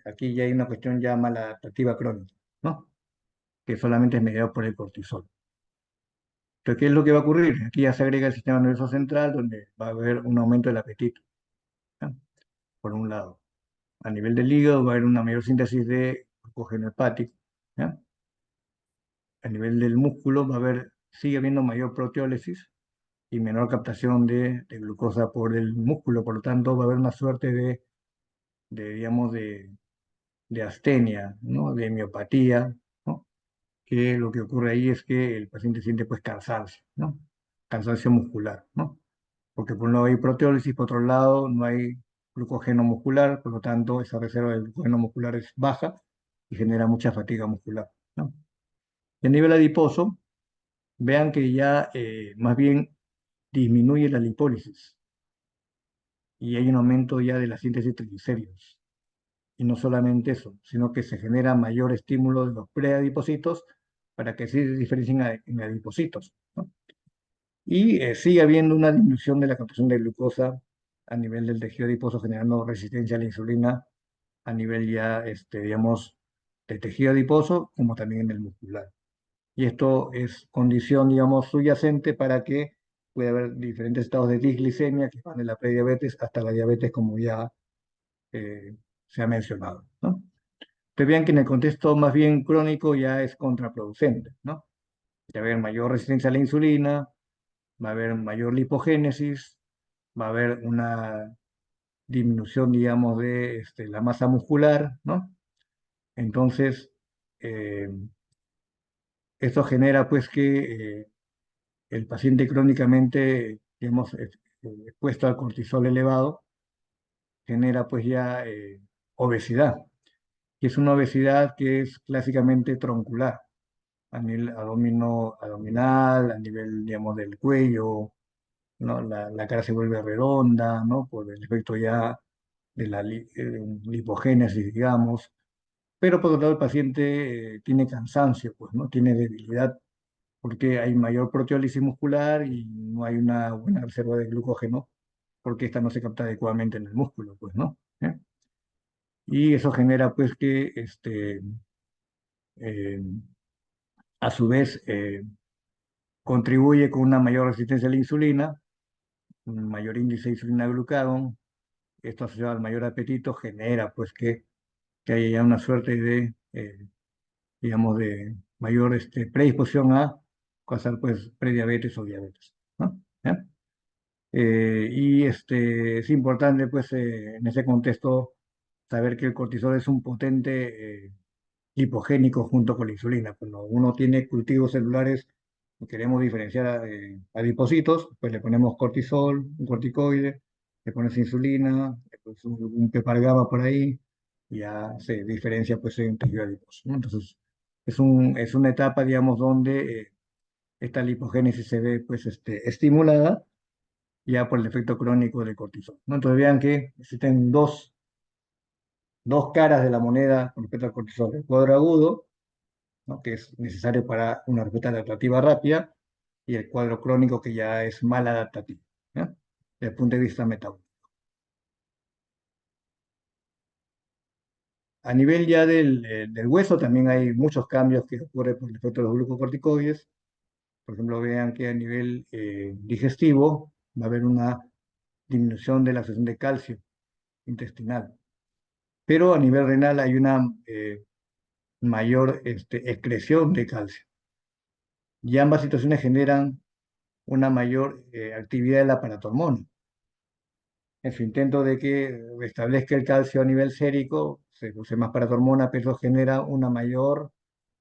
aquí ya hay una cuestión ya maladaptativa crónica, ¿no? Que solamente es mediado por el cortisol. Entonces, ¿qué es lo que va a ocurrir? Aquí ya se agrega el sistema nervioso central, donde va a haber un aumento del apetito, ¿ya? Por un lado. A nivel del hígado va a haber una mayor síntesis de glucógeno hepático, ¿ya? A nivel del músculo va a haber, sigue habiendo mayor proteólisis y menor captación de glucosa por el músculo, por lo tanto va a haber una suerte digamos, de astenia, ¿no? De miopatía, ¿no? Que lo que ocurre ahí es que el paciente siente pues cansancio, ¿no? Cansancio muscular, ¿no? Porque por un lado hay proteólisis, por otro lado no hay glucógeno muscular, por lo tanto esa reserva de glucógeno muscular es baja y genera mucha fatiga muscular, ¿no? Y a nivel adiposo, vean que ya más bien disminuye la lipólisis y hay un aumento ya de la síntesis de triglicéridos. Y no solamente eso, sino que se genera mayor estímulo de los preadipocitos para que se diferencien en adipocitos, ¿no? Y sigue habiendo una disminución de la captación de glucosa a nivel del tejido adiposo, generando resistencia a la insulina a nivel ya, digamos, de tejido adiposo, como también en el muscular. Y esto es condición, digamos, subyacente para que pueda haber diferentes estados de disglicemia que van de la prediabetes hasta la diabetes, como ya eh, se ha mencionado, ¿no? Ustedes vean que en el contexto más bien crónico ya es contraproducente, ¿no? Va a haber mayor resistencia a la insulina, va a haber mayor lipogénesis, va a haber una disminución, digamos, de la masa muscular, ¿no? Entonces, eh, esto genera, pues, que el paciente crónicamente, digamos, expuesto al cortisol elevado, genera, pues, ya obesidad, que es una obesidad que es clásicamente troncular, a nivel abdominal, a nivel, digamos, del cuello, ¿no? La cara se vuelve redonda, ¿no? Por el efecto ya de la lipogénesis, digamos. Pero por otro lado, el paciente tiene cansancio, pues, ¿no? Tiene debilidad porque hay mayor proteólisis muscular y no hay una buena reserva de glucógeno porque esta no se capta adecuadamente en el músculo, pues, ¿no? Y eso genera, pues, que eh, a su vez contribuye con una mayor resistencia a la insulina, un mayor índice de insulina glucagón. Esto asociado al mayor apetito genera, pues, que haya ya una suerte de, digamos, de mayor predisposición a causar, pues, prediabetes o diabetes, ¿no? ¿Ya? Y es importante, pues, en ese contexto, saber que el cortisol es un potente lipogénico junto con la insulina. Cuando uno tiene cultivos celulares y queremos diferenciar adipocitos, pues le ponemos cortisol, un corticoide, le pones insulina, le pones un pepargama por ahí, y ya se diferencia, pues, en tejido adiposo, ¿no? Entonces, es una etapa, digamos, donde esta lipogénesis se ve, pues, estimulada ya por el efecto crónico del cortisol, ¿no? Entonces vean que existen dos caras de la moneda con respecto al cortisol. El cuadro agudo, ¿no? Que es necesario para una respuesta adaptativa rápida, y el cuadro crónico que ya es mal adaptativo, ¿ya? Desde el punto de vista metabólico. A nivel ya del hueso también hay muchos cambios que ocurren por el efecto de los glucocorticoides. Por ejemplo, vean que a nivel digestivo va a haber una disminución de la absorción de calcio intestinal, pero a nivel renal hay una mayor excreción de calcio. Y ambas situaciones generan una mayor actividad de la paratormona. En su intento de que establezca el calcio a nivel sérico, se produce más paratormona, pero eso genera una mayor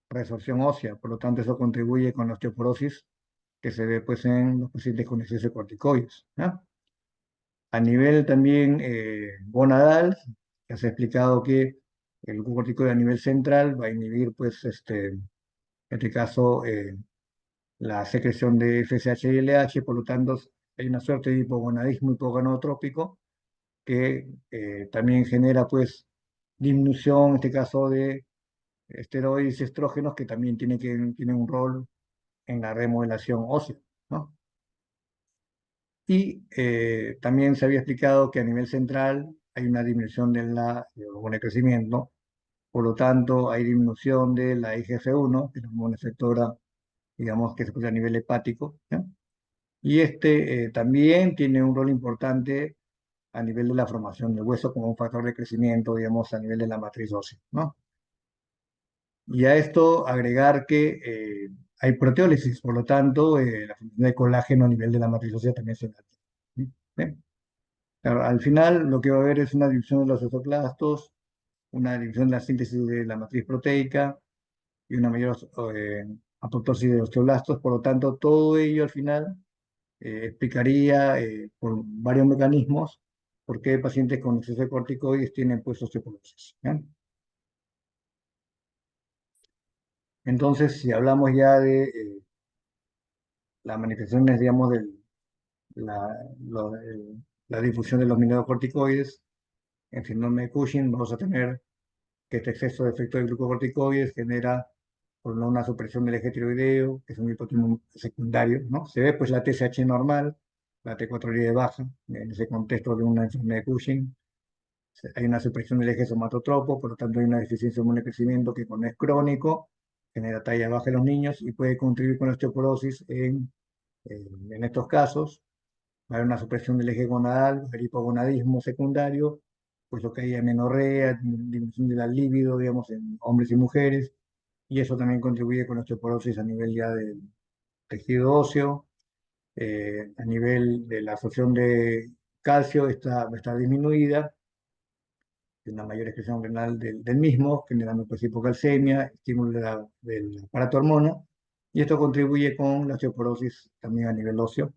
resorción ósea. Por lo tanto, eso contribuye con la osteoporosis que se ve, pues, en los pacientes con exceso de corticoides, ¿ya? A nivel también gonadal, ya se ha explicado que el glucocorticoide a nivel central va a inhibir, pues, en este caso, la secreción de FSH y LH. Por lo tanto, hay una suerte de hipogonadismo hipogonadotrópico que también genera, pues, disminución, en este caso, de esteroides y estrógenos, que también tienen un rol en la remodelación ósea, ¿no? Y también se había explicado que a nivel central hay una disminución del hormona de crecimiento, por lo tanto hay disminución de la IGF-1, que es la hormona efectora, digamos, que se produce a nivel hepático, ¿ya? Y este también tiene un rol importante a nivel de la formación del hueso como un factor de crecimiento, digamos, a nivel de la matriz ósea, ¿no? Y a esto agregar que hay proteólisis, por lo tanto, la función de colágeno a nivel de la matriz ósea también se da. ¿Sí? ¿Bien? Claro, al final lo que va a haber es una división de los osteoclastos, una división de la síntesis de la matriz proteica y una mayor apoptosis de osteoblastos, por lo tanto, todo ello al final explicaría por varios mecanismos por qué pacientes con exceso de corticoides tienen pues osteoporosis. ¿Ya? Entonces, si hablamos ya de las manifestaciones, digamos, de la, la difusión de los mineralocorticoides, en síndrome de Cushing, vamos a tener que este exceso de efecto de glucocorticoides genera por un lado, una supresión del eje tiroideo, que es un hipotálamo secundario, ¿no? Se ve pues la TSH normal, la T4 de baja, en ese contexto de una enfermedad de Cushing. Hay una supresión del eje somatotropo, por lo tanto hay una deficiencia de crecimiento que cuando es crónico genera talla baja en los niños y puede contribuir con la osteoporosis en estos casos. Va a haber una supresión del eje gonadal, va a haber hipogonadismo secundario, pues lo que hay amenorrea, disminución de la libido, digamos, en hombres y mujeres, y eso también contribuye con la osteoporosis a nivel ya del tejido óseo, a nivel de la absorción de calcio está disminuida, de una mayor excreción renal del mismo, generando pues hipocalcemia, estímulo del aparato hormona, y esto contribuye con la osteoporosis también a nivel óseo.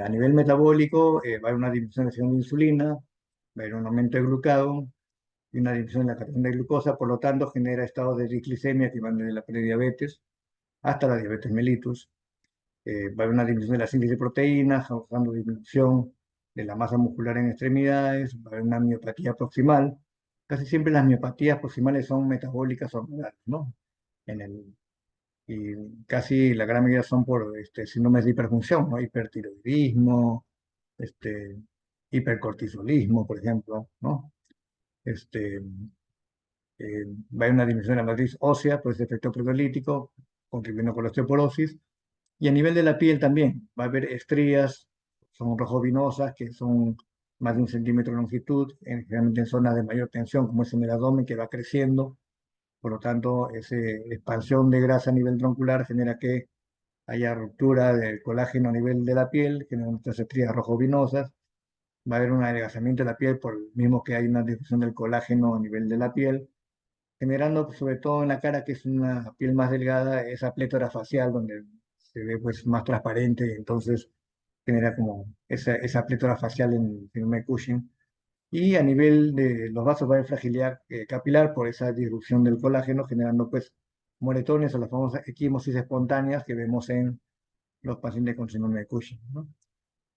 A nivel metabólico, va a haber una disminución de la secreción de insulina, va a haber un aumento de glucagón y una disminución de la cantidad de glucosa, por lo tanto genera estados de disglicemia que van desde la prediabetes hasta la diabetes mellitus. Va a haber una disminución de la síntesis de proteínas, causando disminución de la masa muscular en extremidades, va a haber una miopatía proximal. Casi siempre las miopatías proximales son metabólicas hormonales, ¿no? En el, y casi la gran mayoría son por síndromes de hiperfunción, ¿no? Hipertiroidismo, este, hipercortisolismo, por ejemplo, ¿no? Este, va a haber una disminución de la matriz ósea por ese efecto proteolítico, contribuyendo con la osteoporosis. Y a nivel de la piel también, va a haber estrías, son rojo-vinosas, que son más de 1 centímetro de longitud, generalmente en zonas de mayor tensión, como es en el abdomen, que va creciendo. Por lo tanto, esa expansión de grasa a nivel troncular genera que haya ruptura del colágeno a nivel de la piel, generando estas estrías rojo-vinosas. Va a haber un adelgazamiento de la piel por el mismo que hay una difusión del colágeno a nivel de la piel, generando pues, sobre todo en la cara, que es una piel más delgada, esa plétora facial donde se ve pues más transparente, entonces genera como esa plétora facial en el síndrome de Cushing. Y a nivel de los vasos va a haber fragilidad capilar por esa disrupción del colágeno, generando pues moretones o las famosas equimosis espontáneas que vemos en los pacientes con síndrome de Cushing, ¿no?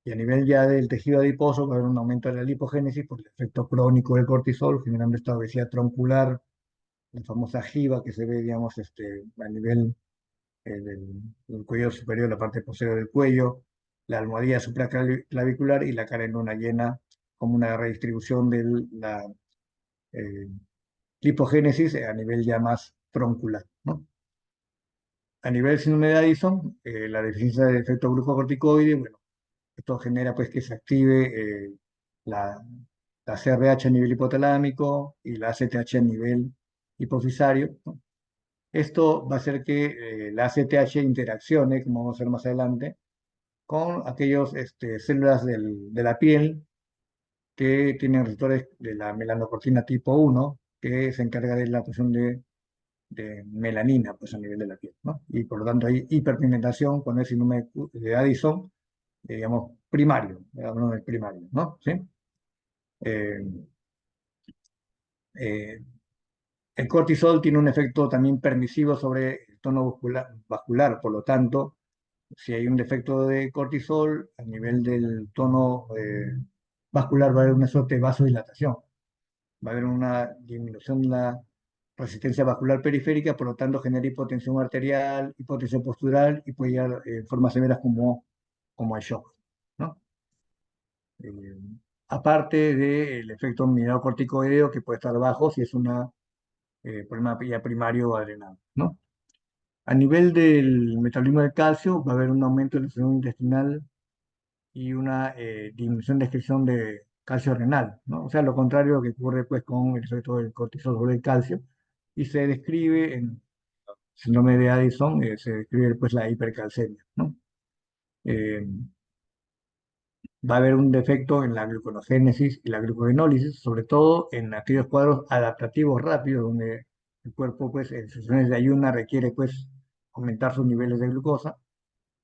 Y a nivel ya del tejido adiposo va a haber un aumento de la lipogénesis por el efecto crónico del cortisol, generando esta obesidad troncular, la famosa jiba que se ve, digamos, a nivel del cuello superior, la parte posterior del cuello, la almohadilla supraclavicular y la cara en luna llena, como una redistribución de la eh, lipogénesis a nivel ya más troncular, ¿no? A nivel síndrome de Addison, la deficiencia de efecto glucocorticoide, bueno, esto genera pues que se active la, la CRH a nivel hipotalámico y la ACTH a nivel hipofisario, ¿no? Esto va a hacer que la ACTH interaccione, como vamos a ver más adelante, con aquellas células de la piel que tienen receptores de la melanocortina tipo 1, que se encarga de la producción de melanina pues, a nivel de la piel, ¿no? Y por lo tanto hay hiperpigmentación con el síndrome de Addison, digamos, primario, hablamos del primario, ¿no? ¿Sí? Eh, eh, el cortisol tiene un efecto también permisivo sobre el tono vascular, por lo tanto, si hay un defecto de cortisol, a nivel del tono vascular va a haber una suerte de vasodilatación, va a haber una disminución de la resistencia vascular periférica, por lo tanto genera hipotensión arterial, hipotensión postural y puede llegar formas severas como el shock. Eh, aparte del efecto mineralocorticoideo que puede estar bajo si es un problema ya primario o adrenal, ¿no? A nivel del metabolismo del calcio, va a haber un aumento de la función intestinal y una disminución de excreción de calcio renal, ¿no? O sea, lo contrario a lo que ocurre pues con el efecto del cortisol sobre el calcio, y se describe en síndrome de Addison, se describe pues la hipercalcemia, ¿no? Eh, Va a haber un defecto en la gluconogénesis y la glucogenólisis, sobre todo en aquellos cuadros adaptativos rápidos, donde el cuerpo, pues, en sesiones de ayuna requiere, pues, aumentar sus niveles de glucosa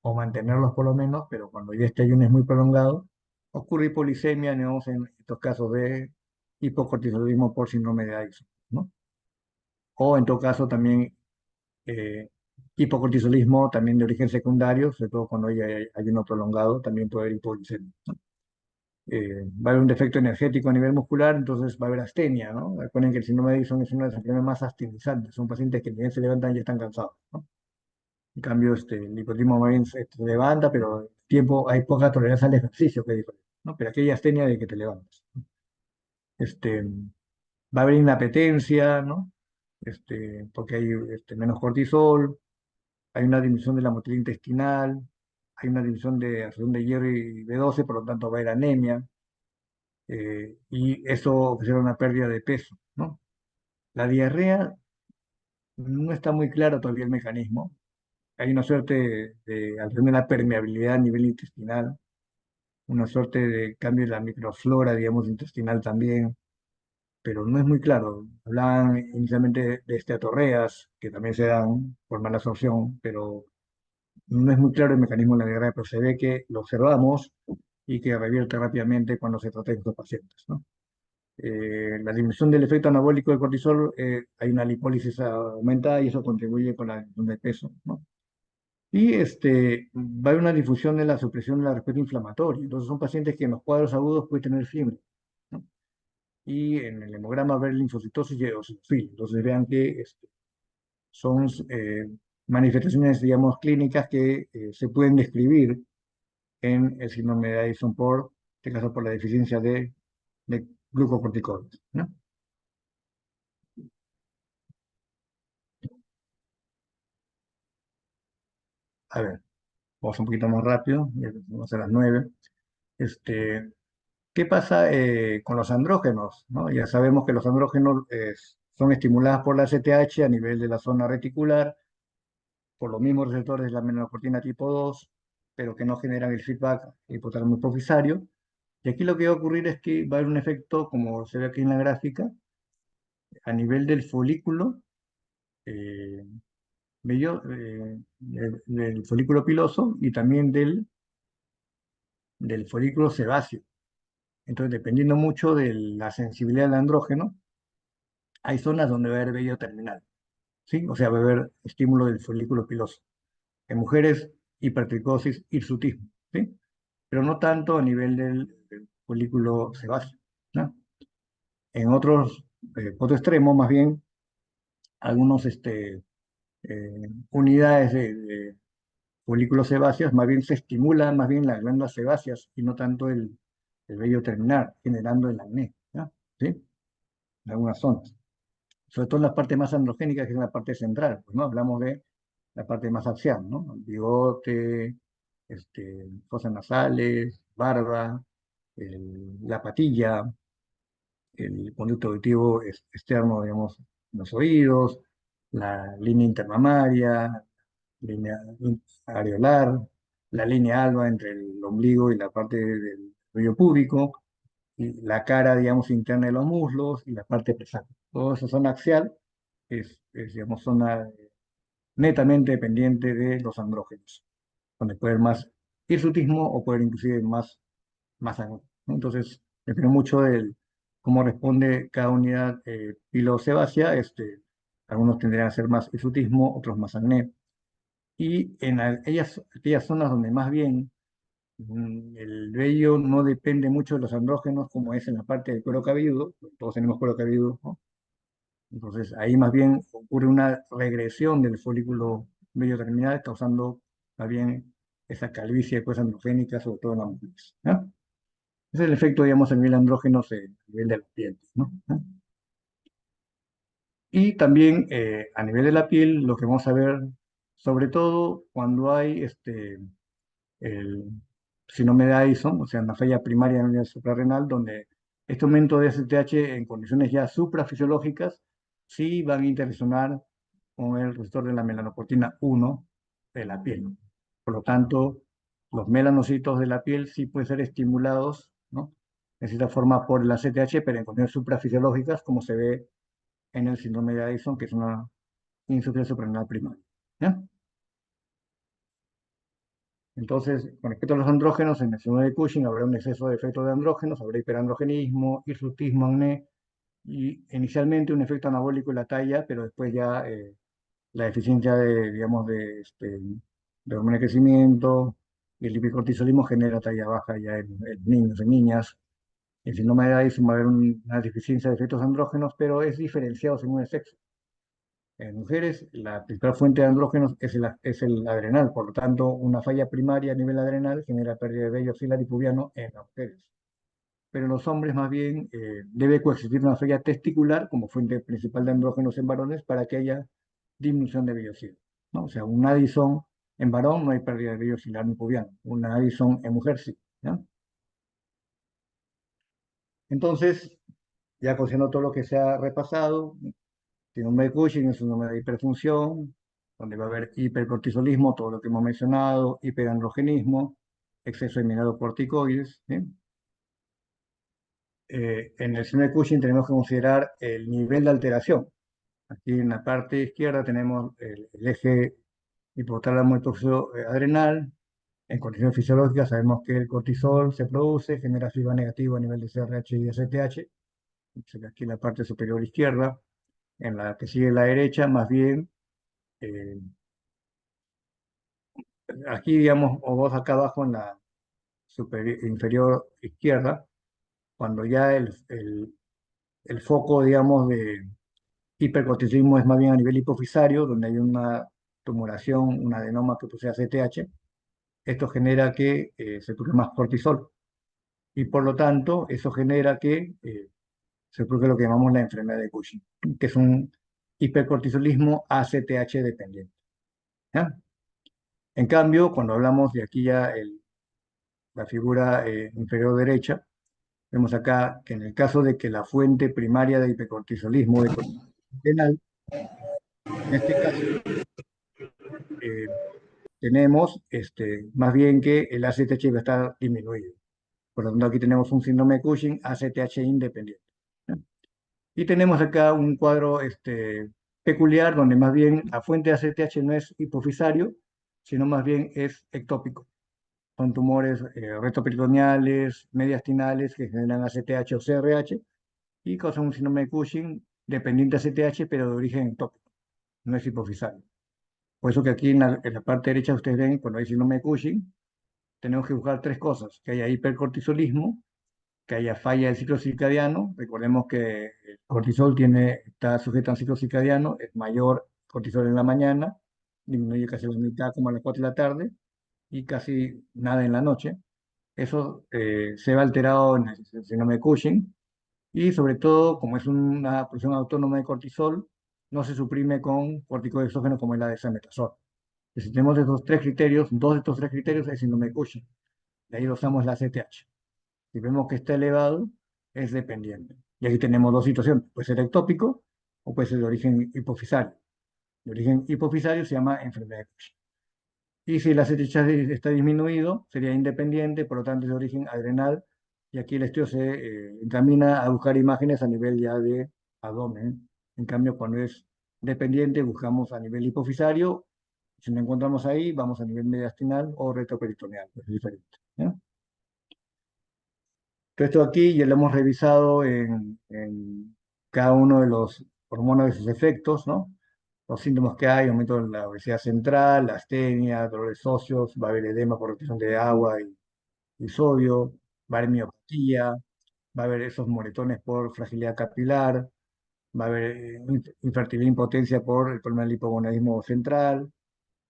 o mantenerlos por lo menos, pero cuando ya este ayuno es muy prolongado, ocurre hipolisemia, digamos, en estos casos de hipocortisolismo por síndrome de Addison, ¿no? O en todo caso también eh, hipocortisolismo también de origen secundario, sobre todo cuando hay ayuno prolongado, también puede haber hipoglucemia, ¿no? Va a haber un defecto energético a nivel muscular, entonces va a haber astenia, ¿no? Recuerden que el síndrome de Addison es una de las enfermedades más astinizantes, son pacientes que ni bien se levantan y ya están cansados, ¿no? En cambio, el hipotismo más bien se levanta, pero el tiempo hay poca tolerancia al ejercicio, que es diferente, ¿no? Pero aquí hay astenia de que te levantas. Este, Va a haber inapetencia, ¿no? Porque hay menos cortisol, hay una disminución de la motilidad intestinal, hay una disminución de absorción de hierro y B12, por lo tanto va a haber anemia, y eso ocasiona una pérdida de peso, ¿no? La diarrea no está muy claro todavía el mecanismo. Hay una suerte de alteración de la permeabilidad a nivel intestinal, una suerte de cambio en la microflora, digamos, intestinal también, pero no es muy claro. Hablaban inicialmente de esteatorreas, que también se dan por mala absorción, pero no es muy claro el mecanismo de la diarrea, pero se ve que lo observamos y que revierte rápidamente cuando se trata de estos pacientes, ¿no? La disminución del efecto anabólico del cortisol, hay una lipólisis aumentada y eso contribuye con la disminución de peso, ¿no? Y va a haber una difusión de la supresión de la respuesta inflamatoria. Entonces son pacientes que en los cuadros agudos pueden tener fiebre, ¿no? Y en el hemograma va a haber linfocitosis y eosinofilia. Entonces vean que son manifestaciones, digamos, clínicas que se pueden describir en el síndrome de Addison por, en este caso, por la deficiencia de glucocorticoides, ¿no? A ver, vamos un poquito más rápido, ya vamos a las 9. Este, ¿Qué pasa con los andrógenos? ¿No? Ya sabemos que los andrógenos son estimulados por la CTH a nivel de la zona reticular, por los mismos receptores de la melanocortina tipo 2, pero que no generan el feedback hipotálamo hipofisario. Y aquí lo que va a ocurrir es que va a haber un efecto, como se ve aquí en la gráfica, a nivel del folículo, eh, del folículo piloso y también del folículo sebáceo. Entonces, dependiendo mucho de la sensibilidad del andrógeno, hay zonas donde va a haber vello terminal, ¿sí? O sea, va a haber estímulo del folículo piloso. En mujeres, hipertricosis, hirsutismo, ¿sí? Pero no tanto a nivel del folículo sebáceo, ¿no? En otro extremo, más bien, algunos unidades de folículos sebáceos, más bien se estimulan más bien las glándulas sebáceas y no tanto el vello terminal, generando el acné, ¿no? ¿Sí? En algunas zonas. Sobre todo en la parte más androgénica, que es la parte central, pues, ¿no? Hablamos de la parte más axial, ¿no? Bigote, fosas nasales, barba, la patilla, el conducto auditivo externo, digamos, los oídos, la línea intermamaria, línea areolar, la línea alba entre el ombligo y la parte del cuello púbico, y la cara, digamos, interna de los muslos y la parte pesada. Toda esa zona axial digamos, zona netamente dependiente de los andrógenos, donde puede haber más hirsutismo o puede haber inclusive más acné, ¿no? Entonces, depende mucho de cómo responde cada unidad pilosebácea. Algunos tendrían a ser más hirsutismo, otros más acné. Y en aquellas zonas donde más bien el vello no depende mucho de los andrógenos, como es en la parte del cuero cabelludo, todos tenemos cuero cabelludo, ¿no? Entonces, ahí más bien ocurre una regresión del folículo vello terminal, causando más bien esa calvicie pues androgénica, sobre todo en las mujeres, ¿no? Es el efecto, digamos, a nivel de andrógenos, a nivel de la piel, ¿no? Y también a nivel de la piel, lo que vamos a ver, sobre todo cuando hay el síndrome de Addison, o sea, una falla primaria en el suprarrenal, donde este aumento de STH en condiciones ya suprafisiológicas sí van a interaccionar con el receptor de la melanocortina 1 de la piel. Por lo tanto, los melanocitos de la piel sí pueden ser estimulados, ¿no? De cierta forma por la ACTH, pero en condiciones suprafisiológicas, como se ve en el síndrome de Addison, que es una insuficiencia suprarrenal primaria. ¿Ya? Entonces, con respecto a los andrógenos, en el síndrome de Cushing habrá un exceso de efecto de andrógenos, habrá hiperandrogenismo, hirsutismo, acné, y inicialmente un efecto anabólico en la talla, pero después ya la deficiencia de, digamos, de hormona de crecimiento y el hipercortisolismo genera talla baja ya en niños, en niñas. El síndrome de Addison va a haber una deficiencia de efectos andrógenos, pero es diferenciado según el sexo. En mujeres, la principal fuente de andrógenos es el adrenal, por lo tanto, una falla primaria a nivel adrenal genera pérdida de vello axilar y pubiano en las mujeres. Pero en los hombres, más bien, debe coexistir una falla testicular como fuente principal de andrógenos en varones para que haya disminución de vello axilar, ¿no? O sea, un Addison en varón no hay pérdida de vello axilar ni pubiano, un Addison en mujer sí, ¿ya? Entonces, ya conociendo todo lo que se ha repasado, síndrome de Cushing es un síndrome de hiperfunción, donde va a haber hipercortisolismo, todo lo que hemos mencionado, hiperandrogenismo, exceso de mineralocorticoides, ¿sí? En el síndrome de Cushing tenemos que considerar el nivel de alteración. Aquí en la parte izquierda tenemos el eje hipotálamo hipófiso adrenal. En condiciones fisiológicas sabemos que el cortisol se produce, genera FIBA negativo a nivel de CRH y de STH. Aquí en la parte superior izquierda. En la que sigue la derecha, más bien, eh, aquí, digamos, o vos acá abajo en la inferior izquierda, cuando ya el foco, digamos, de hipercortisolismo es más bien a nivel hipofisario, donde hay una tumoración, un adenoma que posee ACTH, esto genera que se produzca más cortisol y por lo tanto eso genera que se produzca lo que llamamos la enfermedad de Cushing, que es un hipercortisolismo ACTH dependiente. ¿Ya? En cambio, cuando hablamos de aquí ya la figura inferior derecha, vemos acá que en el caso de que la fuente primaria de hipercortisolismo de renal, en este caso, eh, tenemos más bien que el ACTH va a estar disminuido. Por lo tanto, aquí tenemos un síndrome de Cushing ACTH independiente, ¿no? Y tenemos acá un cuadro peculiar donde más bien la fuente de ACTH no es hipofisario, sino más bien es ectópico. Son tumores retroperitoneales, mediastinales que generan ACTH o CRH y causan un síndrome de Cushing dependiente de ACTH, pero de origen ectópico, no es hipofisario. Por eso que aquí en la parte derecha ustedes ven, cuando hay síndrome de Cushing, tenemos que buscar tres cosas: que haya hipercortisolismo, que haya falla del ciclo circadiano. Recordemos que el cortisol está sujeto a un ciclo circadiano, es mayor cortisol en la mañana, disminuye casi la mitad como a las 4 de la tarde y casi nada en la noche. Eso se ve alterado en el síndrome de Cushing y sobre todo, como es una producción autónoma de cortisol, no se suprime con corticoides exógenos como es la dexametasona. Si tenemos esos tres criterios, dos de estos tres criterios es síndrome de Cushing. De ahí usamos la CTH. Si vemos que está elevado, es dependiente. Y aquí tenemos dos situaciones. Puede ser ectópico o puede ser de origen hipofisario. De origen hipofisario se llama enfermedad de Cushing. Y si el ACTH está disminuido, sería independiente, por lo tanto es de origen adrenal. Y aquí el estudio se encamina a buscar imágenes a nivel ya de abdomen. En cambio, cuando es dependiente, buscamos a nivel hipofisario. Si no encontramos ahí, vamos a nivel mediastinal o retroperitoneal, pues es diferente, ¿ya? Todo esto aquí ya lo hemos revisado en cada uno de los hormonas de sus efectos, ¿no? Los síntomas que hay: aumento de la obesidad central, la astenia, dolores óseos, va a haber edema por retención de agua y sodio, va a haber miopatía, va a haber esos moretones por fragilidad capilar, va a haber infertilidad e impotencia por el problema del hipogonadismo central,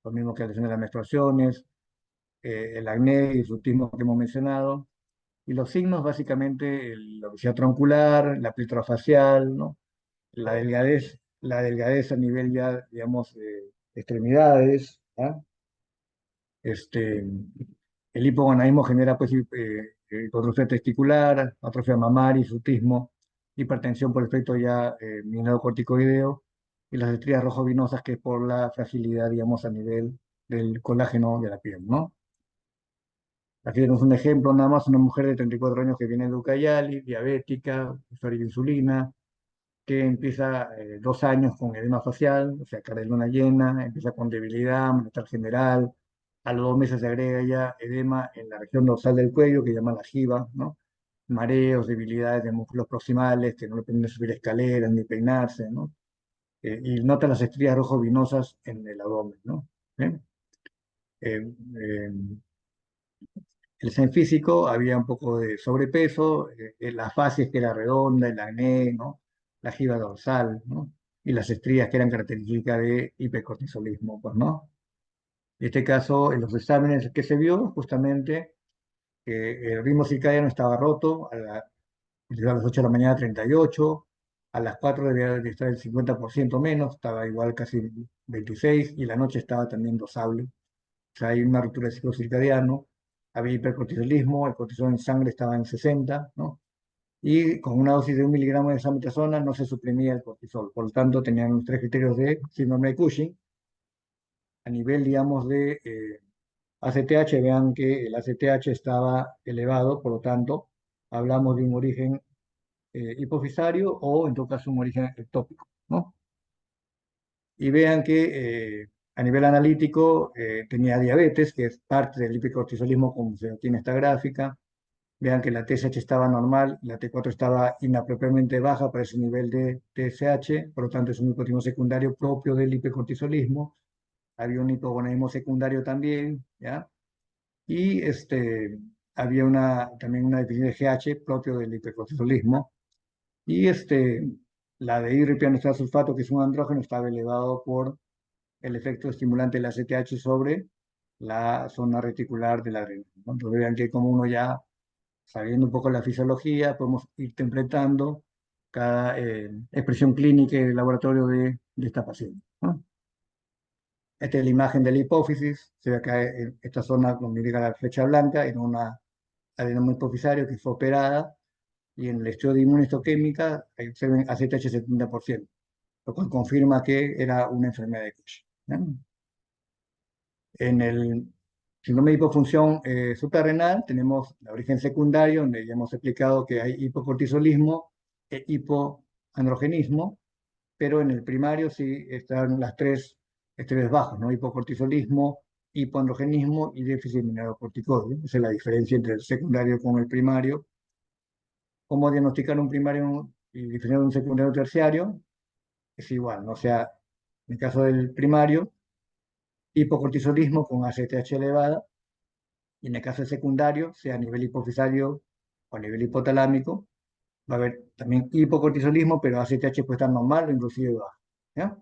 lo mismo que alteración de las menstruaciones, el acné y el frutismo que hemos mencionado. Y los signos, básicamente, la obesidad troncular, la pletora facial, ¿no? La delgadez a nivel ya, digamos, de extremidades, ¿ah? Este, el hipogonadismo genera, pues, hipertrofia testicular, atrofia mamaria, hirsutismo, hipertensión por efecto ya mineralocorticoideo, y las estrías rojo-vinosas, que es por la fragilidad, digamos, a nivel del colágeno de la piel, ¿no? Aquí tenemos un ejemplo, nada más, una mujer de 34 años que viene de Ucayali, diabética, usuaria de insulina, que empieza 2 años con edema facial, o sea, cara de luna llena, empieza con debilidad, malestar general, a los 2 meses se agrega ya edema en la región dorsal del cuello, que llama la jiba, ¿no? Mareos, debilidades de músculos proximales, que no le permiten subir escaleras ni peinarse, ¿no? Y nota las estrías rojo-vinosas en el abdomen, ¿no? ¿Eh? Eh, eh, el examen físico había un poco de sobrepeso, la facies que era redonda, el acné, ¿no? La jiba dorsal, ¿no? Y las estrías que eran características de hipercortisolismo, pues, ¿no? En este caso, en los exámenes que se vio, justamente, que el ritmo circadiano estaba roto, a las 8 de la mañana 38, a las 4 debía de estar el 50% menos, estaba igual casi 26, y la noche estaba también dosable. O sea, hay una ruptura del ciclo circadiano, había hipercortisolismo, el cortisol en sangre estaba en 60, ¿no? Y con una dosis de 1 miligramo de desametasona no se suprimía el cortisol. Por lo tanto, tenían los 3 criterios de síndrome de Cushing. A nivel, digamos, de ACTH, vean que el ACTH estaba elevado, por lo tanto, hablamos de un origen hipofisario o, en todo caso, un origen ectópico, ¿no? Y vean que a nivel analítico tenía diabetes, que es parte del hipercortisolismo, como se tiene esta gráfica. Vean que la TSH estaba normal, la T4 estaba inapropiadamente baja para ese nivel de TSH, por lo tanto es un hipotiroidismo secundario propio del hipercortisolismo. Había un hipogonadismo secundario también, ¿ya? Y había también una deficiencia de GH propio del hipercortisolismo. Y la de hidropianosulfato, que es un andrógeno, estaba elevado por el efecto estimulante del ACTH sobre la zona reticular de la adrenal, ¿no? Entonces vean que como uno ya, sabiendo un poco la fisiología, podemos ir interpretando cada expresión clínica del laboratorio de esta paciente, ¿no? Esta es la imagen de la hipófisis, se ve acá en esta zona donde indica la flecha blanca, en una adenoma hipofisario que fue operada, y en el estudio de inmunohistoquímica ahí se ven ACTH 70%, lo cual confirma que era una enfermedad de Cushing, ¿no? En el síndrome de hipofunción suprarrenal tenemos el origen secundario, donde ya hemos explicado que hay hipocortisolismo e hipoandrogenismo, pero en el primario sí están las tres estrés bajos, ¿no? Hipocortisolismo, hipoandrogenismo y déficit mineralocorticoide. Esa es la diferencia entre el secundario con el primario. ¿Cómo diagnosticar un primario y diferenciar un secundario terciario? Es igual, ¿no? O sea, en el caso del primario, hipocortisolismo con ACTH elevada, y en el caso del secundario, sea a nivel hipofisario o a nivel hipotalámico, va a haber también hipocortisolismo, pero ACTH puede estar normal o inclusive bajo, ¿ya?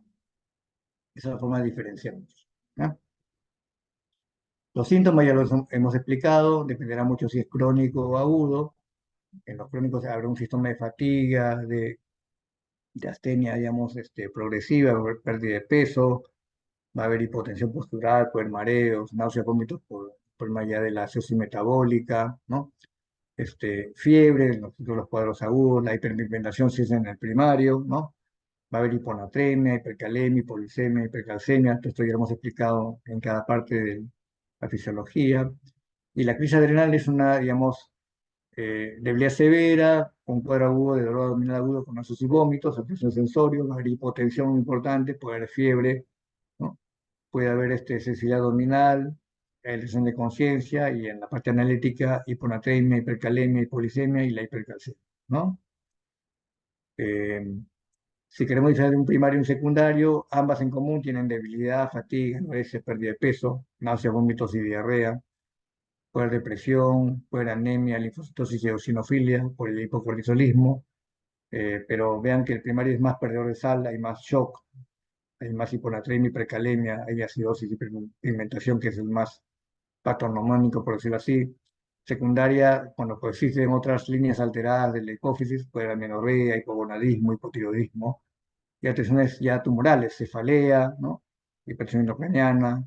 Esa es la forma de diferenciarlos, ¿ya? Los síntomas ya los hemos explicado, dependerá mucho si es crónico o agudo. En los crónicos habrá un síntoma de fatiga, de astenia, digamos, progresiva, va a haber pérdida de peso, va a haber hipotensión postural, puede haber mareos, náuseas, vómitos por más allá de la acidosis metabólica, ¿no? Fiebre, los cuadros agudos, la hiperpigmentación si es en el primario, ¿no? Va a haber hiponatremia, hipercalemia, hipoglicemia, hipercalcemia, todo esto ya lo hemos explicado en cada parte de la fisiología. Y la crisis adrenal es una, digamos, debilidad severa, con cuadro agudo de dolor abdominal agudo con náuseas y vómitos, afección sensorio, va a haber hipotensión importante, puede haber fiebre, ¿no? Puede haber sensibilidad abdominal, lesión de conciencia, y en la parte analítica, hiponatremia, hipercalemia, hipoglicemia y la hipercalcemia, ¿no? Eh, si queremos diferenciar de un primario y un secundario, ambas en común tienen debilidad, fatiga, anorexia, pérdida de peso, náuseas, vómitos y diarrea. Puede haber depresión, puede haber anemia, linfocitosis y eosinofilia por el hipocortisolismo, pero vean que el primario es más perdedor de sal, hay más shock, hay más hiponatremia, hipercalemia, hay acidosis y hiperpigmentación, que es el más patognomónico, por decirlo así. Secundaria, cuando coexisten otras líneas alteradas de la hipófisis, puede haber amenorrea, hipogonadismo, hipotiroidismo, y alteraciones ya tumorales, cefalea, ¿no? Hipertensión intracraniana,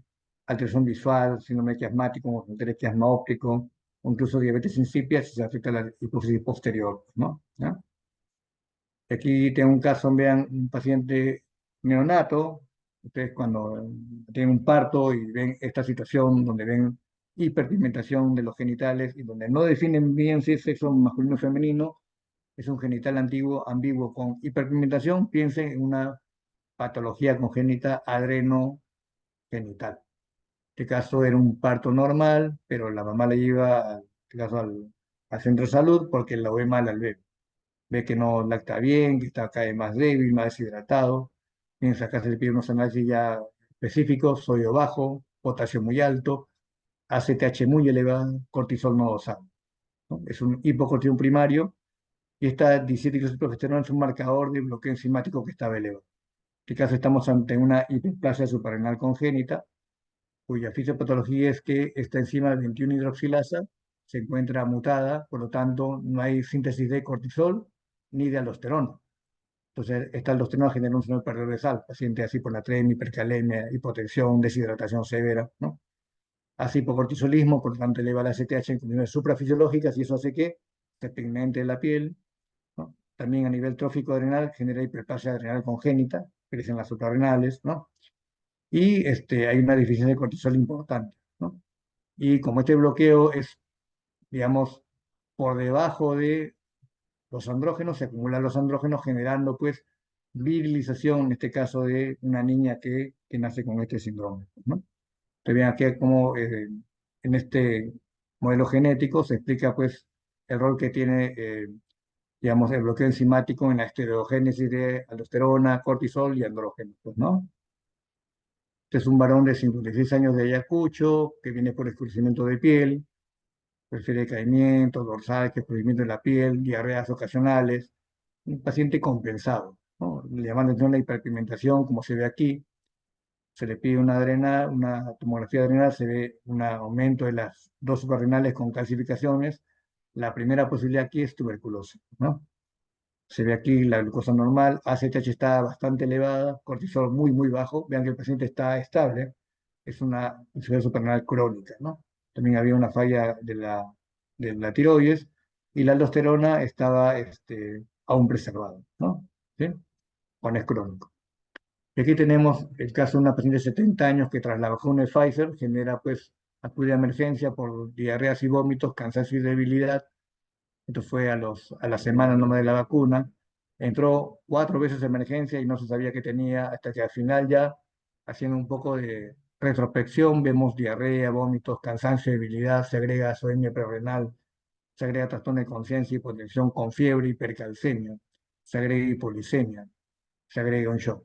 alteración visual, síndrome quiasmático, como el quiasma óptico, o incluso diabetes insípida si se afecta la hipófisis posterior, ¿no? ¿Ya? Aquí tengo un caso, vean, un paciente neonato, ustedes cuando tienen un parto y ven esta situación donde ven hiperpigmentación de los genitales y donde no definen bien si es sexo masculino o femenino, es un genital antiguo, ambiguo con hiperpigmentación, piensen en una patología congénita adrenogenital. En este caso era un parto normal, pero la mamá la lleva, en este caso, al centro de salud porque la ve mal al bebé. Ve que no lacta bien, que está cada vez más débil, más deshidratado. Piensa acá se le pide unos análisis ya específicos, sodio bajo, potasio muy alto, ACTH muy elevado, cortisol no dosado, ¿no? Es un hipocortisol primario y esta diacetoprogesterona es un marcador de bloqueo enzimático que estaba elevado. En este caso estamos ante una hiperplasia suprarrenal congénita, cuya fisiopatología es que esta enzima 21-hidroxilasa se encuentra mutada, por lo tanto no hay síntesis de cortisol ni de aldosterona. Entonces, esta aldosterona genera un síndrome perdedor de sal, paciente así por natremia, hipercalemia, hipotensión, deshidratación severa, ¿no? Hace hipocortisolismo, por lo tanto eleva la ACTH en condiciones suprafisiológicas y eso hace que se pigmente la piel, ¿no? También a nivel trófico adrenal genera hiperplasia adrenal congénita, crecen las suprarrenales, ¿no? Y hay una deficiencia de cortisol importante, ¿no? Y como este bloqueo es, digamos, por debajo de los andrógenos, se acumulan los andrógenos generando pues virilización, en este caso de una niña que nace con este síndrome, ¿no? Entonces bien aquí como en este modelo genético se explica pues el rol que tiene, digamos, el bloqueo enzimático en la estereogénesis de aldosterona, cortisol y andrógenos, pues, ¿no? Este es un varón de 56 años de Ayacucho, que viene por escurrimiento de piel, prefiere decaimiento, dorsal, que escurrimiento de la piel, diarreas ocasionales, un paciente compensado, ¿no? Le llaman la atención la hiperpigmentación, como se ve aquí, se le pide una tomografía adrenal, se ve un aumento de las dos suprarrenales con calcificaciones. La primera posibilidad aquí es tuberculosis, ¿no? Se ve aquí la glucosa normal, ACTH está bastante elevada, cortisol muy, muy bajo. Vean que el paciente está estable, es una insuficiencia suprarrenal crónica, ¿no? También había una falla de la tiroides y la aldosterona estaba aún preservada, ¿no? ¿Sí? Cuando es crónico. Y aquí tenemos el caso de una paciente de 70 años que tras la vacuna de Pfizer genera pues acude a emergencia por diarreas y vómitos, cansancio y debilidad. Esto fue a la semana nomás de la vacuna. Entró 4 veces a emergencia y no se sabía qué tenía, hasta que al final ya, haciendo un poco de retrospección, vemos diarrea, vómitos, cansancio, debilidad, se agrega azoemia prerrenal, se agrega trastorno de conciencia, hipotensión con fiebre, hipercalcemia, se agrega hipoglicemia, se agrega un shock.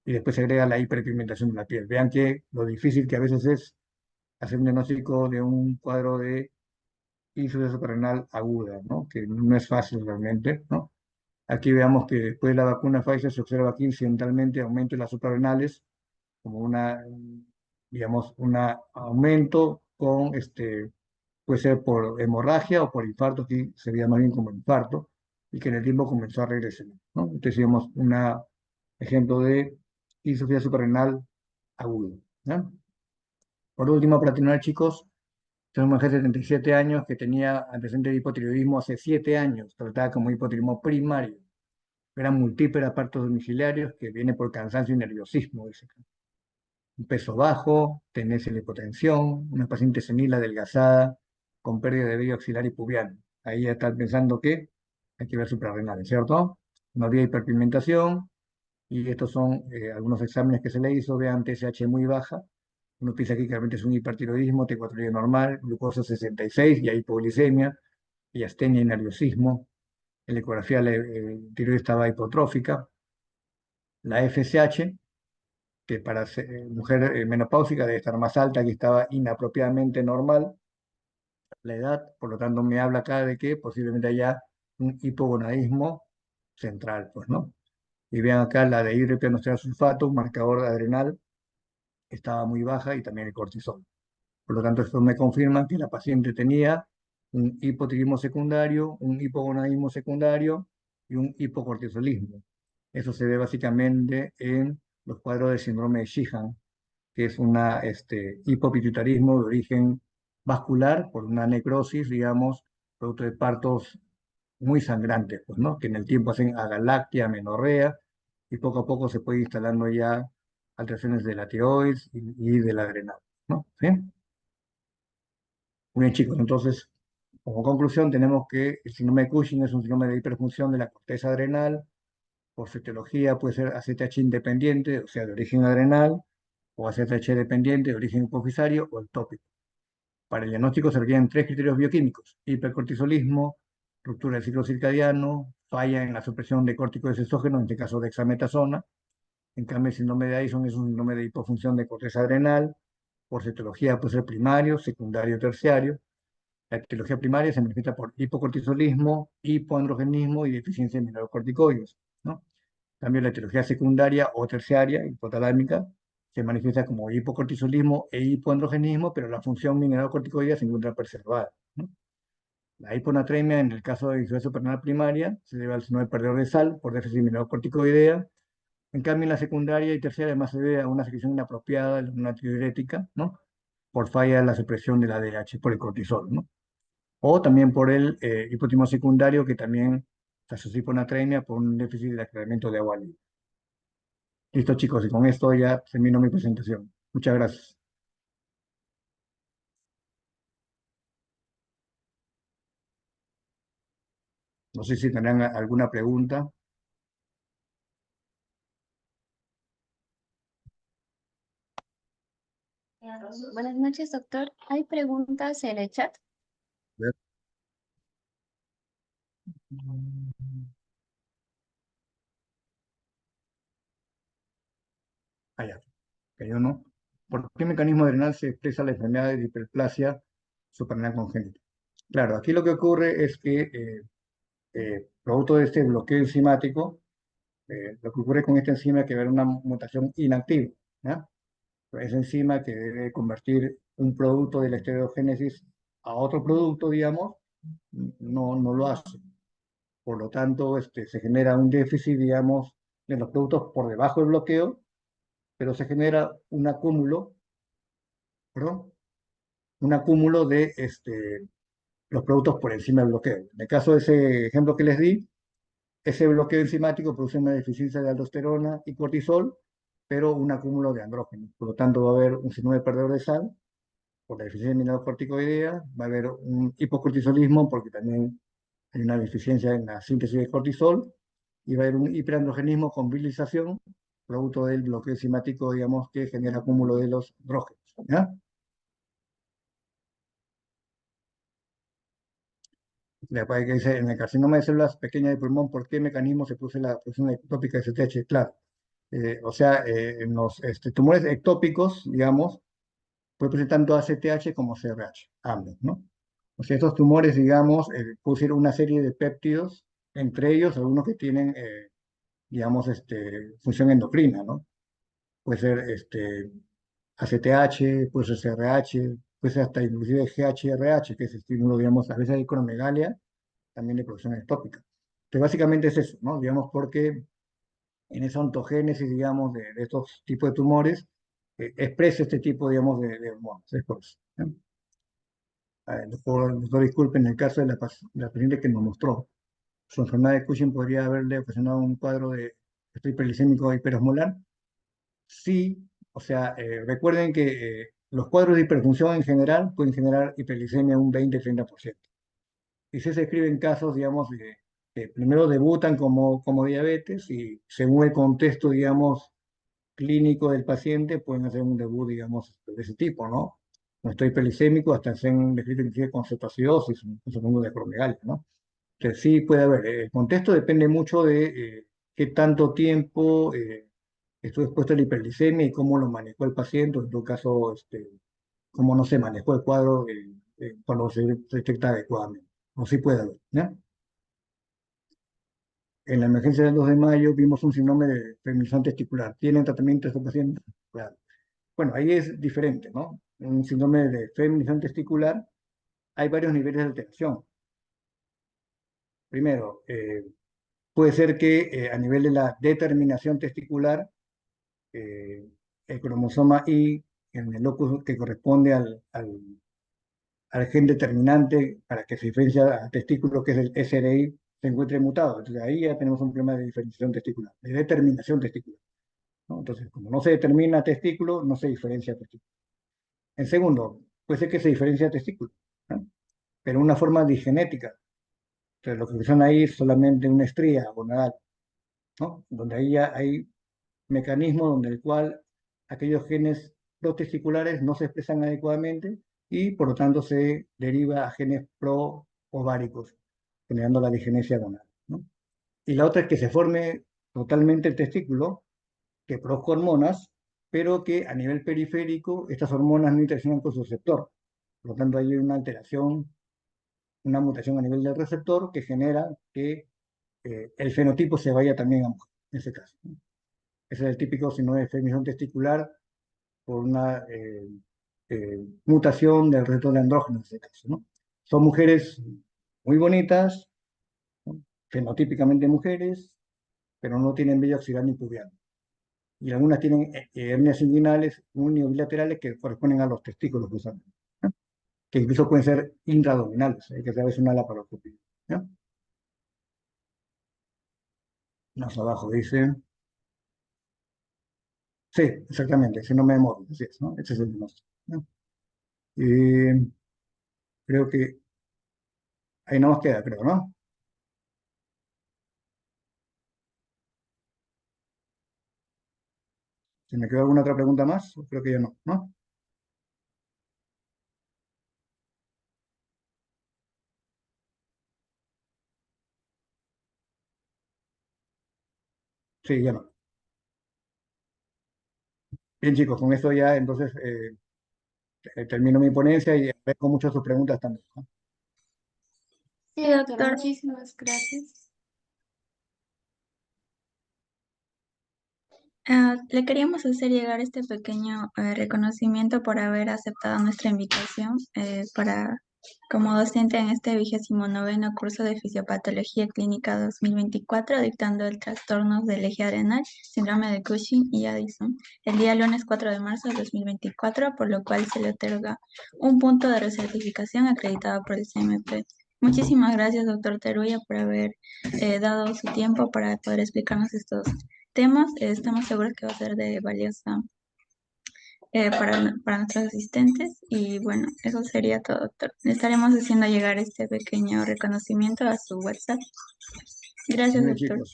Y después se agrega la hiperpigmentación de la piel. Vean que lo difícil que a veces es hacer un diagnóstico de un cuadro de insuficiencia suprarrenal aguda, ¿no? Que no es fácil realmente, ¿no? Aquí veamos que después de la vacuna Pfizer se observa aquí incidentalmente aumento en las suprarrenales, como digamos, un aumento con, puede ser por hemorragia o por infarto, aquí se veía más bien como infarto, y que en el tiempo comenzó a regresar, ¿no? Entonces, digamos, un ejemplo de insuficiencia suprarrenal aguda, ¿no? Por último, para terminar, chicos, tenemos una mujer de 77 años que tenía antecedentes de hipotiroidismo hace 7 años, tratada como hipotiroidismo primario. Eran múltiples partos domiciliarios que viene por cansancio y nerviosismo, dice. Un peso bajo, tendencia a la hipotensión, una paciente senil adelgazada, con pérdida de vello axilar y pubiano. Ahí ya están pensando que hay que ver suprarrenales, ¿cierto? No había hiperpigmentación, y estos son algunos exámenes que se le hizo, vean TSH muy baja, uno piensa aquí que realmente es un hipertiroidismo, T4 normal, glucosa 66, y hay hipoglicemia, y astenia y nerviosismo. En la ecografía la tiroides estaba hipotrófica. La FSH, que para mujer menopáusica debe estar más alta, que estaba inapropiadamente normal. La edad, por lo tanto, me habla acá de que posiblemente haya un hipogonadismo central, pues, ¿no? Y vean acá la de hidropianosterol sulfato, un marcador adrenal, estaba muy baja y también el cortisol. Por lo tanto, esto me confirma que la paciente tenía un hipotiroidismo secundario, un hipogonadismo secundario y un hipocortisolismo. Eso se ve básicamente en los cuadros de síndrome de Sheehan, que es una hipopituitarismo de origen vascular por una necrosis, digamos, producto de partos muy sangrantes, pues, ¿no? Que en el tiempo hacen agalactia, menorrea, y poco a poco se puede ir instalando ya alteraciones de la tiroides y de la adrenal, ¿no? ¿Sí? Muy bien, chicos, entonces, como conclusión, tenemos que el síndrome de Cushing es un síndrome de hiperfunción de la corteza adrenal. Por su etiología puede ser ACTH independiente, o sea, de origen adrenal, o ACTH dependiente, de origen hipofisario, o ectópico. Para el diagnóstico se requieren tres criterios bioquímicos: hipercortisolismo, ruptura del ciclo circadiano, falla en la supresión de corticoides exógenos, en este caso dexametasona. En cambio, el síndrome de Addison es un síndrome de hipofunción de corteza adrenal. Por su etiología puede ser primario, secundario, terciario. La etiología primaria se manifiesta por hipocortisolismo, hipoandrogenismo y deficiencia de mineralocorticoides, ¿no? En cambio, la etiología secundaria o terciaria, hipotalámica, se manifiesta como hipocortisolismo e hipoandrogenismo, pero la función mineralocorticoidea se encuentra preservada, ¿no? La hiponatremia, en el caso de insuficiencia suprarrenal primaria, se debe al síndrome perdedor de sal por déficit mineralocorticoidea. En cambio, en la secundaria y terciaria, además se debe a una secreción inapropiada de la hormona tiroidética, ¿no? Por falla de la supresión de la ADH por el cortisol, ¿no? O también por el hipotiroidismo secundario, que también se asocia con hiponatremia por un déficit de aclaramiento de agua libre. Listo, chicos, y con esto ya termino mi presentación. Muchas gracias. No sé si tendrán alguna pregunta. Buenas noches, doctor. ¿Hay preguntas en el chat? Ver. Allá, que yo no. ¿Por qué mecanismo adrenal se expresa la enfermedad de hiperplasia suprarrenal congénita? Claro, aquí lo que ocurre es que, producto de este bloqueo enzimático, lo que ocurre con esta enzima es que va a haber una mutación inactiva, ¿ya? Esa enzima que debe convertir un producto de la estereogénesis a otro producto, digamos, no lo hace. Por lo tanto, se genera un déficit, digamos, de los productos por debajo del bloqueo, pero se genera un acúmulo, perdón, un acúmulo de los productos por encima del bloqueo. En el caso de ese ejemplo que les di, ese bloqueo enzimático produce una deficiencia de aldosterona y cortisol, pero un acúmulo de andrógenos. Por lo tanto, va a haber un síndrome perdedor de sal por la deficiencia de mineralocorticoidea, va a haber un hipocortisolismo porque también hay una deficiencia en la síntesis de cortisol, y va a haber un hiperandrogenismo con virilización, producto del bloqueo enzimático, digamos, que genera acúmulo de los andrógenos, ¿ya? Después que dice, en el carcinoma de células pequeñas de pulmón, ¿por qué mecanismo se produce la producción ectópica de STH? Claro, o sea, en los tumores ectópicos, digamos, puede presentar tanto ACTH como CRH, ambos, ¿no? O sea, estos tumores, digamos, producen una serie de péptidos, entre ellos algunos que tienen, digamos, función endocrina, ¿no? Puede ser ACTH, puede ser CRH, puede ser hasta inclusive GHRH, que es estímulo, digamos, a veces hay cromegalia, también de producción ectópica. Entonces, básicamente es eso, ¿no? Digamos, porque en esa ontogénesis, digamos, de estos tipos de tumores, expresa este tipo, digamos, de hormonas. Es por eso, ¿no? Doctor, disculpe, en el caso de la paciente que nos mostró, su enfermedad de Cushing podría haberle ocasionado un cuadro de hiperglicémico hiperosmolar. Sí, o sea, recuerden que los cuadros de hiperfunción en general pueden generar hiperglicemia un 20-30%. Y si se escriben casos, digamos, que primero debutan como diabetes y según el contexto, digamos, clínico del paciente, pueden hacer un debut, digamos, de ese tipo, ¿no? No estoy hiperglicémico hasta hacer un descrito inclusive con cetoacidosis, un segundo de acromegalia, ¿no? Que sí puede haber. El contexto depende mucho de qué tanto tiempo estuvo expuesto a la hiperglicemia y cómo lo manejó el paciente, en todo caso, cómo no se manejó el cuadro cuando se detecta adecuadamente. O sí puede haber, ¿no? En la emergencia del 2 de mayo vimos un síndrome de feminizante testicular. ¿Tienen tratamiento estos pacientes? Claro. Bueno, ahí es diferente, ¿no? Un síndrome de feminizante testicular hay varios niveles de alteración. Primero, puede ser que a nivel de la determinación testicular, el cromosoma Y, en el locus que corresponde al gen determinante para que se diferencie al testículo, que es el SRI, se encuentre mutado. Entonces ahí ya tenemos un problema de diferenciación testicular, de determinación testicular, ¿no? Entonces, como no se determina testículo, no se diferencia testículo. En segundo, puede ser que se diferencia testículo, ¿no? Pero una forma digenética. Entonces, lo que usan ahí es solamente una estría gonadal, ¿no? Donde ahí ya hay mecanismos donde el cual aquellos genes protesticulares no se expresan adecuadamente y por lo tanto se deriva a genes pro-ováricos, generando la digenesia gonadal, ¿no? Y la otra es que se forme totalmente el testículo, que produzca hormonas, pero que a nivel periférico estas hormonas no interaccionan con su receptor. Por lo tanto, hay una alteración, una mutación a nivel del receptor que genera que el fenotipo se vaya también a mujer, en ese caso, ¿no? Ese es el típico síndrome de feminización testicular por una mutación del receptor de andrógeno, en ese caso, ¿no? Son mujeres muy bonitas, ¿no? Fenotípicamente mujeres, pero no tienen vello axilar ni pubiano. Y algunas tienen hernias inguinales unilaterales que corresponden a los testículos, justamente, ¿no? Que incluso pueden ser intraabdominales, hay que hacer a veces una laparoscopia, ¿no? Más abajo dice, sí, exactamente, síndrome de Morbus, así es, ¿no? Ese es el diagnóstico, ¿no? Creo que ahí no nos queda, creo, ¿no? Si me quedó alguna otra pregunta más, creo que ya no, ¿no? Sí, ya no. Bien, chicos, con esto ya entonces termino mi ponencia y agradezco mucho sus preguntas también, ¿no? Sí, doctor, muchísimas gracias. Le queríamos hacer llegar este pequeño reconocimiento por haber aceptado nuestra invitación para como docente en este 29º curso de Fisiopatología Clínica 2024, dictando el trastornos del eje adrenal, síndrome de Cushing y Addison, el día lunes 4 de marzo de 2024, por lo cual se le otorga un punto de recertificación acreditado por el CMP. Muchísimas gracias, doctor Teruya, por haber dado su tiempo para poder explicarnos estos temas. Estamos seguros que va a ser de valiosa para nuestros asistentes. Y bueno, eso sería todo, doctor. Le estaremos haciendo llegar este pequeño reconocimiento a su WhatsApp. Gracias, Muy bien, doctor. chicos.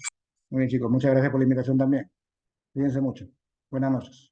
Muy bien, chicos. Muchas gracias por la invitación también. Cuídense mucho. Buenas noches.